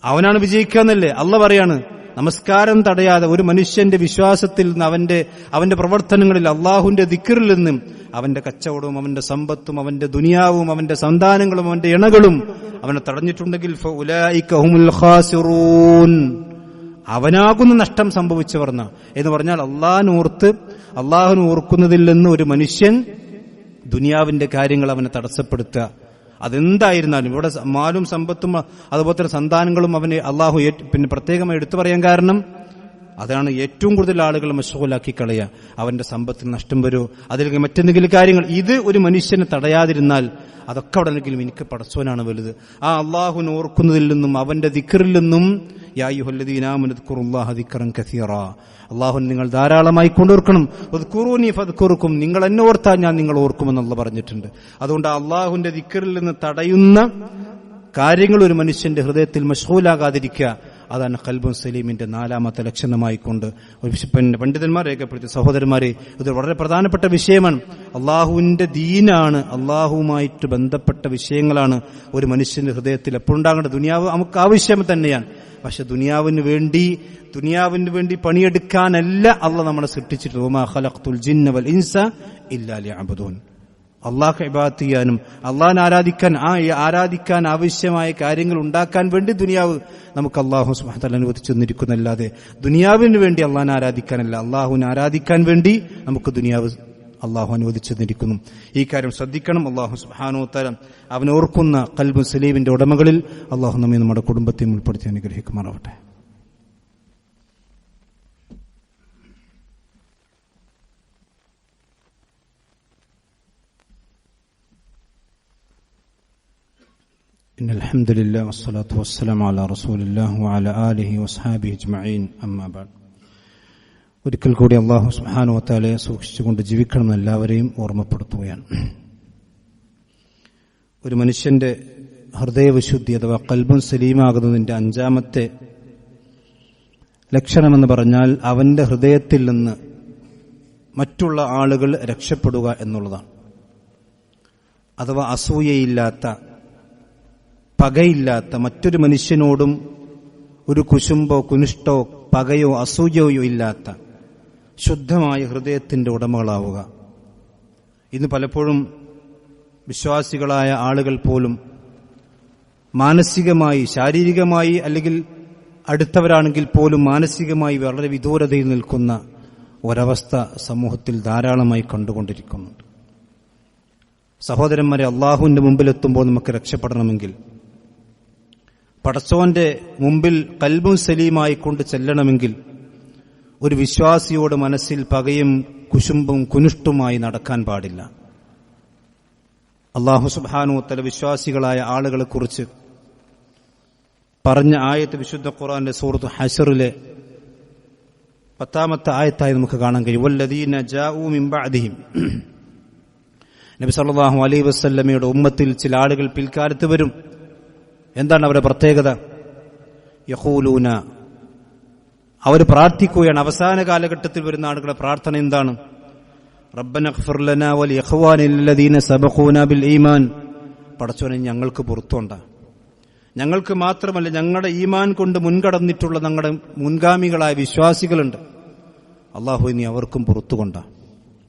അവനാണ് വിജയിക്കാന്നല്ലേ. അള്ളാഹ് പറയാണ് നമസ്കാരം തടയാതെ ഒരു മനുഷ്യന്റെ വിശ്വാസത്തിൽ നിന്ന് അവന്റെ പ്രവർത്തനങ്ങളിൽ അള്ളാഹുവിന്റെ ദിക്റിൽ നിന്നും അവന്റെ കച്ചവടവും അവന്റെ സമ്പത്തും അവന്റെ ദുനിയാവും അവന്റെ സന്താനങ്ങളും അവന്റെ ഇണകളും അവനെ തടഞ്ഞിട്ടുണ്ടെങ്കിൽ ഫഉലൈക ഹുമുൽ ഖാസിറൂൻ, അവനാകുന്ന നഷ്ടം സംഭവിച്ചവർ എന്ന് പറഞ്ഞാൽ അള്ളാഹുവിനെ ഓർക്കുന്നതിൽ നിന്ന് ഒരു മനുഷ്യൻ ദുനിയാവിന്റെ കാര്യങ്ങൾ അവനെ തടസ്സപ്പെടുത്തുക. അതെന്തായിരുന്നാലും ഇവിടെ മാലും സമ്പത്തും അതുപോലെ തന്നെ സന്താനങ്ങളും അവനെ അള്ളാഹു പിന്നെ പ്രത്യേകമായി എടുത്തു പറയാൻ കാരണം അതാണ് ഏറ്റവും കൂടുതൽ ആളുകൾ മശ്ഗൂലാക്കി കളയുക. അവന്റെ സമ്പത്തിന് നഷ്ടം വരുമോ, അതിലേക്ക് മറ്റെന്തെങ്കിലും കാര്യങ്ങൾ. ഇത് ഒരു മനുഷ്യനെ തടയാതിരുന്നാൽ അതൊക്കെ അവിടെ എന്തെങ്കിലും എനിക്ക് പടച്ചവനാണ് വലുത്. ആ അള്ളാഹുവിനെ ഓർക്കുന്നതിൽ നിന്നും അവന്റെ ദിക്റിൽ നിന്നും യാ അയ്യുഹല്ലദീന ആമനൂ ഉദ്കുറുല്ലാഹ ദിക്റൻ കസീറാ, അള്ളാഹുവിനെ നിങ്ങൾ ധാരാളമായി കൊണ്ടോർക്കണം. ഉദ്കുറൂനി ഫദ്കുറുക്കും, നിങ്ങൾ എന്നെ ഓർത്താൽ ഞാൻ നിങ്ങൾ ഓർക്കുമെന്ന് അള്ളാഹ് പറഞ്ഞിട്ടുണ്ട്. അതുകൊണ്ട് അള്ളാഹുവിന്റെ ദിക്റിൽ നിന്ന് തടയുന്ന കാര്യങ്ങൾ ഒരു മനുഷ്യന്റെ ഹൃദയത്തിൽ മശ്ഗൂലാകാതിരിക്കുക, അതാണ് ഖൽബുൻ സലീമിന്റെ 4ാമത്തെ ലക്ഷണമായിക്കൊണ്ട് പണ്ഡിതന്മാർ രേഖപ്പെടുത്തിയ. സഹോദരന്മാരെ, ഇത് വളരെ പ്രധാനപ്പെട്ട വിഷയമാണ്. അള്ളാഹുവിന്റെ ദീനാണ്, അള്ളാഹുവുമായിട്ട് ബന്ധപ്പെട്ട വിഷയങ്ങളാണ് ഒരു മനുഷ്യന്റെ ഹൃദയത്തിൽ എപ്പോഴുണ്ടാകേണ്ടത്. ദുനിയാവ് നമുക്ക് ആവശ്യം തന്നെയാണ്, പക്ഷെ ദുനിയാവിന് വേണ്ടി പണിയെടുക്കാനല്ല അള്ളാഹ് നമ്മളെ സൃഷ്ടിച്ചിട്ടുള്ളത്. വമാ ഖലഖ്തുൽ ജിന്ന വൽ ഇൻസ ഇല്ലാ ലിയഅ്ബുദൂൻ. അള്ളാഹ് ഇബാദത്ത് ചെയ്യാനും അള്ളാഹിനെ ആരാധിക്കാൻ ആവശ്യമായ കാര്യങ്ങൾ ഉണ്ടാക്കാൻ വേണ്ടി ദുനിയാവ് നമുക്ക് അള്ളാഹു സുബ്ഹാനഹു വ തആല അനുവദിച്ചു തന്നിരിക്കുന്നല്ലാതെ ദുനിയാവിന് വേണ്ടി അള്ളാഹിനെ ആരാധിക്കാനല്ല, അള്ളാഹുവിനെ ആരാധിക്കാൻ വേണ്ടി നമുക്ക് ദുനിയാവ് അള്ളാഹു അനുവദിച്ചു തന്നിരിക്കുന്നു. ഈ കാര്യം ശ്രദ്ധിക്കണം. അള്ളാഹു സുബ്ഹാനഹു വ തആല അവനോർക്കുന്ന ഖൽബുൻ സലീമിന്റെ ഉടമകളിൽ അള്ളാഹു നമ്മെ നമ്മുടെ കുടുംബത്തെ ഉൾപ്പെടുത്തി അനുഗ്രഹിക്കുമാറാവട്ടെ. إن الحمد لله والصلاة والسلام على رسول الله وعلى آله وأصحابه أجمعين أما بعد. ഒരിക്കൽ കൂടി അല്ലാഹു സുബ്ഹാനഹു വ തആലയെ സൂക്ഷിച്ചുകൊണ്ട് ജീവിക്കണമെന്ന് എല്ലാവരെയും ഓർമ്മപ്പെടുത്തുകയാണ്. ഒരു മനുഷ്യന്റെ ഹൃദയവിശുദ്ധി അഥവാ ഖൽബുൻ സലീമാകുന്നതിന്റെ 5ാമത്തെ ലക്ഷണമെന്ന് പറഞ്ഞാൽ അവന്റെ ഹൃദയത്തിൽ നിന്ന് മറ്റുള്ള ആളുകൾ രക്ഷപ്പെടുക എന്നുള്ളതാണ്. അഥവാ അസൂയയില്ലാത്ത, പകയില്ലാത്ത, മറ്റൊരു മനുഷ്യനോടും ഒരു കുശുമ്പോ കുനിഷ്ടോ പകയോ അസൂയയോ ഇല്ലാത്ത ശുദ്ധമായ ഹൃദയത്തിന്റെ ഉടമകളാവുക. ഇന്ന് പലപ്പോഴും വിശ്വാസികളായ ആളുകൾ പോലും മാനസികമായി, ശാരീരികമായി അല്ലെങ്കിൽ അടുത്തവരാണെങ്കിൽ പോലും മാനസികമായി വളരെ വിദൂരതയിൽ നിൽക്കുന്ന ഒരവസ്ഥ സമൂഹത്തിൽ ധാരാളമായി കണ്ടുകൊണ്ടിരിക്കുന്നുണ്ട്. സഹോദരന്മാരെ, അള്ളാഹുവിന്റെ മുമ്പിലെത്തുമ്പോൾ നമുക്ക് രക്ഷപ്പെടണമെങ്കിൽ, പടച്ചോന്റെ മുമ്പിൽ ഖൽബുൻ സലീമായി കൊണ്ട് ചെല്ലണമെങ്കിൽ ഒരു വിശ്വാസിയോട് മനസ്സിൽ പകയും കുശുമ്പും കുനിഷ്ടുമായി നടക്കാൻ പാടില്ല. അല്ലാഹു സുബ്ഹാനഹു വ തആല വിശ്വാസികളായ ആളുകളെ കുറിച്ച് പറഞ്ഞ ആയത്ത് വിശുദ്ധ ഖുർആനിലെ സൂറത്ത് ഹശ്റിലെ 10ാമത്തെ ആയത്തായി നമുക്ക് കാണാൻ കഴിയും. വല്ലദീന ജാഊ മിൻ ബഅദിഹിം, നബി സല്ലല്ലാഹു അലൈഹി വസല്ലമയുടെ ഉമ്മത്തിൽ ചില ആളുകൾ പിൽക്കാലത്ത് വരും. എന്താണ് അവരുടെ പ്രത്യേകത? യഖൂലൂന, അവർ പ്രാർത്ഥിക്കുകയാണ്. അവസാന കാലഘട്ടത്തിൽ വരുന്ന ആളുകളുടെ പ്രാർത്ഥന എന്താണ്? റബ്ബന ഗ്ഫിർ ലനാ വലി ഇഖ്വാനിൽ ലദീന സബഖൂനാ ബിൽ ഈമാൻ, പടച്ചോനെ ഞങ്ങൾക്ക് പുറത്തുണ്ട, ഞങ്ങൾക്ക് മാത്രമല്ല ഞങ്ങളുടെ ഈമാൻ കൊണ്ട് മുൻകടന്നിട്ടുള്ള ഞങ്ങളുടെ മുൻഗാമികളായ വിശ്വാസികളുണ്ട്, അല്ലാഹു നീ അവർക്കും പുറത്തുകൊണ്ട.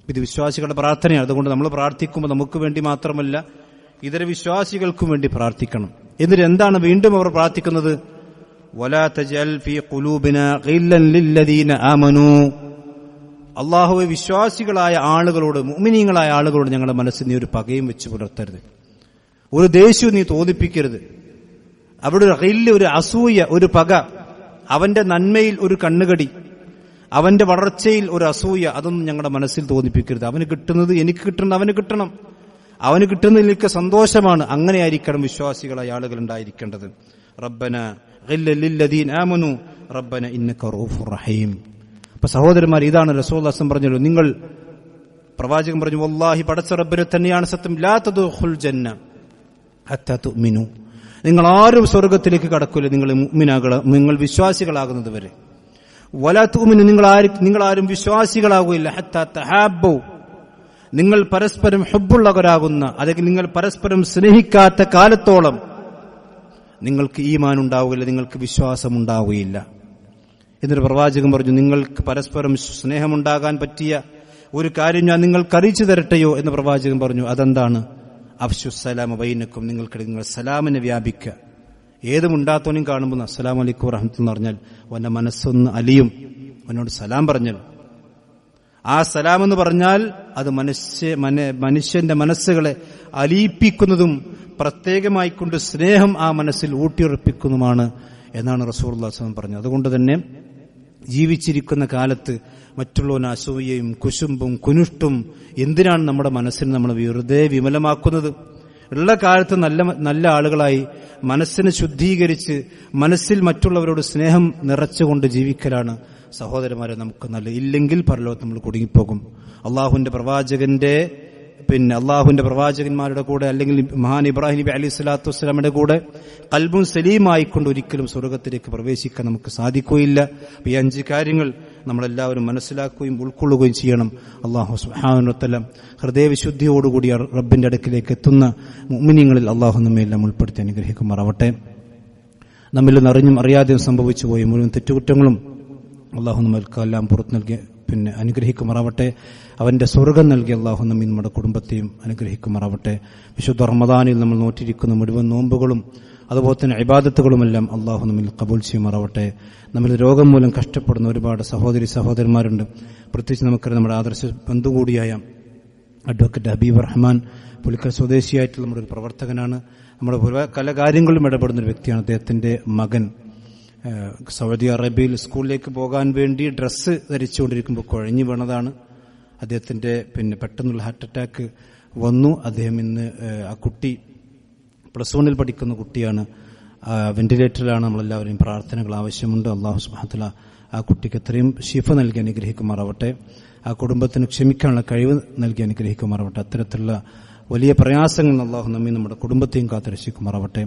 ഇത് വിശ്വാസികളുടെ പ്രാർത്ഥനയാണ്. അതുകൊണ്ട് നമ്മൾ പ്രാർത്ഥിക്കുമ്പോൾ നമുക്ക് വേണ്ടി മാത്രമല്ല ഇതര വിശ്വാസികൾക്കും വേണ്ടി പ്രാർത്ഥിക്കണം. എന്നിട്ട് എന്താണ് വീണ്ടും അവർ പ്രാർത്ഥിക്കുന്നത്? വലാ തജൽ ഫീ ഖുലൂബിനാ ഗില്ലൻ ലില്ലദീന ആമനൂ, അല്ലാഹുവേ വിശ്വാസികളായ ആളുകളോട്, മുഅ്മിനീങ്ങളായ ആളുകളോട് ഞങ്ങളുടെ മനസ്സിൽ നീ ഒരു പകയും വെച്ച് പുലർത്തരുത്, ഒരു ദേഷ്യവും നീ തോന്നിപ്പിക്കരുത്. അവിടെ ഒരു ഗില്ല്, ഒരു അസൂയ, ഒരു പക, അവന്റെ നന്മയിൽ ഒരു കണ്ണുകടി, അവന്റെ വളർച്ചയിൽ ഒരു അസൂയ, അതൊന്നും ഞങ്ങളുടെ മനസ്സിൽ തോന്നിപ്പിക്കരുത്. അവന് കിട്ടുന്നത് എനിക്ക് കിട്ടണം, അവന് കിട്ടണം, അവന് കിട്ടുന്നതിൽ എനിക്ക് സന്തോഷമാണ്. അങ്ങനെയായിരിക്കണം വിശ്വാസികളായ ആളുകൾ ഉണ്ടായിരിക്കേണ്ടത്. റബ്ബന ഗില്ലൻ ലില്ലദീന ആമനൂ റബ്ബന ഇന്നക റഊഫുർ റഹീം. അപ്പൊ സഹോദരന്മാർ, ഇതാണ് റസൂലുള്ളാഹി സ്വല്ലല്ലാഹു അലൈഹി വസല്ലം പറഞ്ഞല്ലോ. നിങ്ങൾ, പ്രവാചകൻ പറഞ്ഞു, വല്ലാഹി പടച്ച റബ്ബിനെ തന്നെയാണ് സത്യം, ലാ തദ്ഖുൽ ജന്ന ഹത്താ തുഅ്മിനു, നിങ്ങൾ ആരും സ്വർഗത്തിലേക്ക് കടക്കൂല നിങ്ങൾ വിശ്വാസികളാകുന്നത് വരെ. വലാ തുഅ്മിനു, നിങ്ങൾ ആരും വിശ്വാസികളാകുകയില്ല ഹത്താ തഹാബ്ബു, നിങ്ങൾ പരസ്പരം ഹുബ്ബുള്ളവരാകുന്ന, അല്ലെങ്കിൽ നിങ്ങൾ പരസ്പരം സ്നേഹിക്കാത്ത കാലത്തോളം നിങ്ങൾക്ക് ഈമാൻ ഉണ്ടാവുകയില്ല, നിങ്ങൾക്ക് വിശ്വാസം ഉണ്ടാവുകയില്ല. എന്നിട്ട് പ്രവാചകൻ പറഞ്ഞു, നിങ്ങൾക്ക് പരസ്പരം സ്നേഹമുണ്ടാകാൻ പറ്റിയ ഒരു കാര്യം ഞാൻ നിങ്ങൾക്ക് അറിയിച്ചു തരട്ടെയോ എന്ന് പ്രവാചകൻ പറഞ്ഞു. അതെന്താണ്? അഫ്ശുസ്സലാമ ബൈനക്കും, നിങ്ങൾക്കിടയിൽ നിങ്ങൾ സലാമിനെ വ്യാപിക്കുക. ഏതുമുണ്ടാത്തവനും കാണുമ്പോൾ അസ്സലാമു അലൈക്കും വറഹ്മത്തുള്ളാഹി എന്ന് പറഞ്ഞാൽ അവന്റെ മനസ്സൊന്ന് അലിയും. അവനോട് സലാം പറഞ്ഞാൽ, ആ സലാം എന്ന് പറഞ്ഞാൽ അത് മനുഷ്യന്റെ മനസ്സുകളെ അലിയിപ്പിക്കുന്നതും പ്രത്യേകമായിക്കൊണ്ട് സ്നേഹം ആ മനസ്സിൽ ഊട്ടിയുറപ്പിക്കുന്നതുമാണ് എന്നാണ് റസൂലുള്ളാഹി സ്വല്ലല്ലാഹു അലൈഹി വസല്ലം പറഞ്ഞത്. അതുകൊണ്ട് തന്നെ ജീവിച്ചിരിക്കുന്ന കാലത്ത് മറ്റുള്ളവന് അസൂയയും കുശുമ്പും കുനുഷ്ടും എന്തിനാണ് നമ്മുടെ മനസ്സിനെ നമ്മൾ വെറുതെ വിമലമാക്കുന്നത്? ഉള്ള കാലത്ത് നല്ല ആളുകളായി മനസ്സിനെ ശുദ്ധീകരിച്ച് മനസ്സിൽ മറ്റുള്ളവരോട് സ്നേഹം നിറച്ചുകൊണ്ട് ജീവിക്കലാണ് സഹോദരന്മാരെ നമുക്ക് നല്ലത്. ഇല്ലെങ്കിൽ പരലോകത്ത് നമ്മൾ കുടുങ്ങിപ്പോകും. അള്ളാഹുവിന്റെ പ്രവാചകന്മാരുടെ കൂടെ, അല്ലെങ്കിൽ മഹാൻ ഇബ്രാഹിം നബി അലൈഹി സ്വലാത്തു വസ്സലാമിന്റെ കൂടെ ഖൽബുൻ സലീമായിക്കൊണ്ട് ഒരിക്കലും സ്വർഗത്തിലേക്ക് പ്രവേശിക്കാൻ നമുക്ക് സാധിക്കുകയില്ല. ഈ 5 കാര്യങ്ങൾ നമ്മളെല്ലാവരും മനസ്സിലാക്കുകയും ഉൾക്കൊള്ളുകയും ചെയ്യണം. അള്ളാഹു സുബ്ഹാനഹു വ തആല ഹൃദയവിശുദ്ധിയോടുകൂടി റബ്ബിന്റെ അടുക്കിലേക്ക് എത്തുന്ന മുഅ്മിനീങ്ങളിൽ അള്ളാഹു നമ്മെല്ലാം ഉൾപ്പെടുത്തി അനുഗ്രഹിക്കുമാറാവട്ടെ. നമ്മിൽ നിന്ന് അറിഞ്ഞും അറിയാതെയും സംഭവിച്ചു പോയ മുഴുവൻ തെറ്റുകുറ്റങ്ങളും അള്ളാഹു നമ്മൾക്കെല്ലാം പുറത്തു നൽകി അനുഗ്രഹിക്കുമാറാവട്ടെ. അവന്റെ സ്വർഗം നൽകി അള്ളാഹു നമ്മി നമ്മുടെ കുടുംബത്തെയും അനുഗ്രഹിക്കുമാറാവട്ടെ. വിശുദ്ധ റമദാനിൽ നമ്മൾ നോറ്റിരിക്കുന്ന മുഴുവൻ നോമ്പുകളും അതുപോലെ തന്നെ ഇബാദത്തുകളുമെല്ലാം അള്ളാഹു നമ്മിൽ കബൂൽ ചെയ്യുമാറാവട്ടെ. നമ്മൾ രോഗം മൂലം കഷ്ടപ്പെടുന്ന ഒരുപാട് സഹോദരന്മാരുണ്ട്. പ്രത്യേകിച്ച് നമുക്കറിയാം, നമ്മുടെ ആദർശ ബന്ധു കൂടിയായ അഡ്വക്കേറ്റ് ഹബീബ് റഹ്മാൻ പുലിക്കൽ സ്വദേശിയായിട്ടുള്ള നമ്മുടെ ഒരു പ്രവർത്തകനാണ്. നമ്മുടെ പല കാര്യങ്ങളിലും ഇടപെടുന്ന ഒരു വ്യക്തിയാണ്. അദ്ദേഹത്തിന്റെ മകൻ സൗദി അറേബ്യയിൽ സ്കൂളിലേക്ക് പോകാൻ വേണ്ടി ഡ്രസ്സ് ധരിച്ചുകൊണ്ടിരിക്കുമ്പോൾ കുഴഞ്ഞു വീണതാണ്. അദ്ദേഹത്തിന്റെ പെട്ടെന്നുള്ള ഹാർട്ട് അറ്റാക്ക് വന്നു. അദ്ദേഹം ഇന്ന് ആ കുട്ടി +1 പഠിക്കുന്ന കുട്ടിയാണ്. വെന്റിലേറ്ററിലാണ്. നമ്മളെല്ലാവരെയും പ്രാർത്ഥനകൾ ആവശ്യമുണ്ട്. അള്ളാഹു സുബ്ഹാനഹു വ തആല ആ കുട്ടിക്ക് എത്രയും ശിഫ നൽകി അനുഗ്രഹിക്കുമാറാവട്ടെ. ആ കുടുംബത്തിന് ക്ഷമിക്കാനുള്ള കഴിവ് നൽകി അനുഗ്രഹിക്കുമാറാവട്ടെ. അത്തരത്തിലുള്ള വലിയ പ്രയാസങ്ങൾ അള്ളാഹു നമ്മെ നമ്മുടെ കുടുംബത്തെയും കാത്തുരക്ഷിക്കുമാറാവട്ടെ.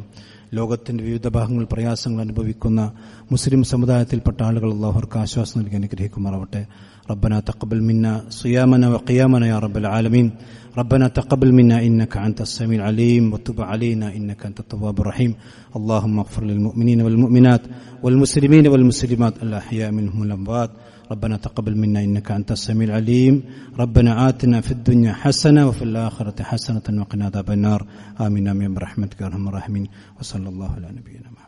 ലോകത്തിന്റെ വിവിധ ഭാഗങ്ങളിൽ പ്രയാസങ്ങൾ അനുഭവിക്കുന്ന മുസ്ലിം സമുദായത്തിൽപ്പെട്ട ആളുകൾ അള്ളാഹുർക്ക് ആശ്വാസം നൽകി അനുഗ്രഹിക്കുമാറാവട്ടെ. ربنا تقبل منا صيامنا وقيامنا يا رب العالمين. ربنا تقبل منا إنك أنت السميع العليم وتب علينا إنك أنت التواب الرحيم. اللهم اغفر للمؤمنين والمؤمنات والمسلمين والمسلمات الأحياء منهم والأموات. ربنا تقبل منا إنك أنت السميع العليم. ربنا آتنا في الدنيا حسنة وفي الآخرة حسنة وقنا عذاب النار. آمين آمين برحمتك يا أرحم الراحمين. وصلى الله على نبينا محمد.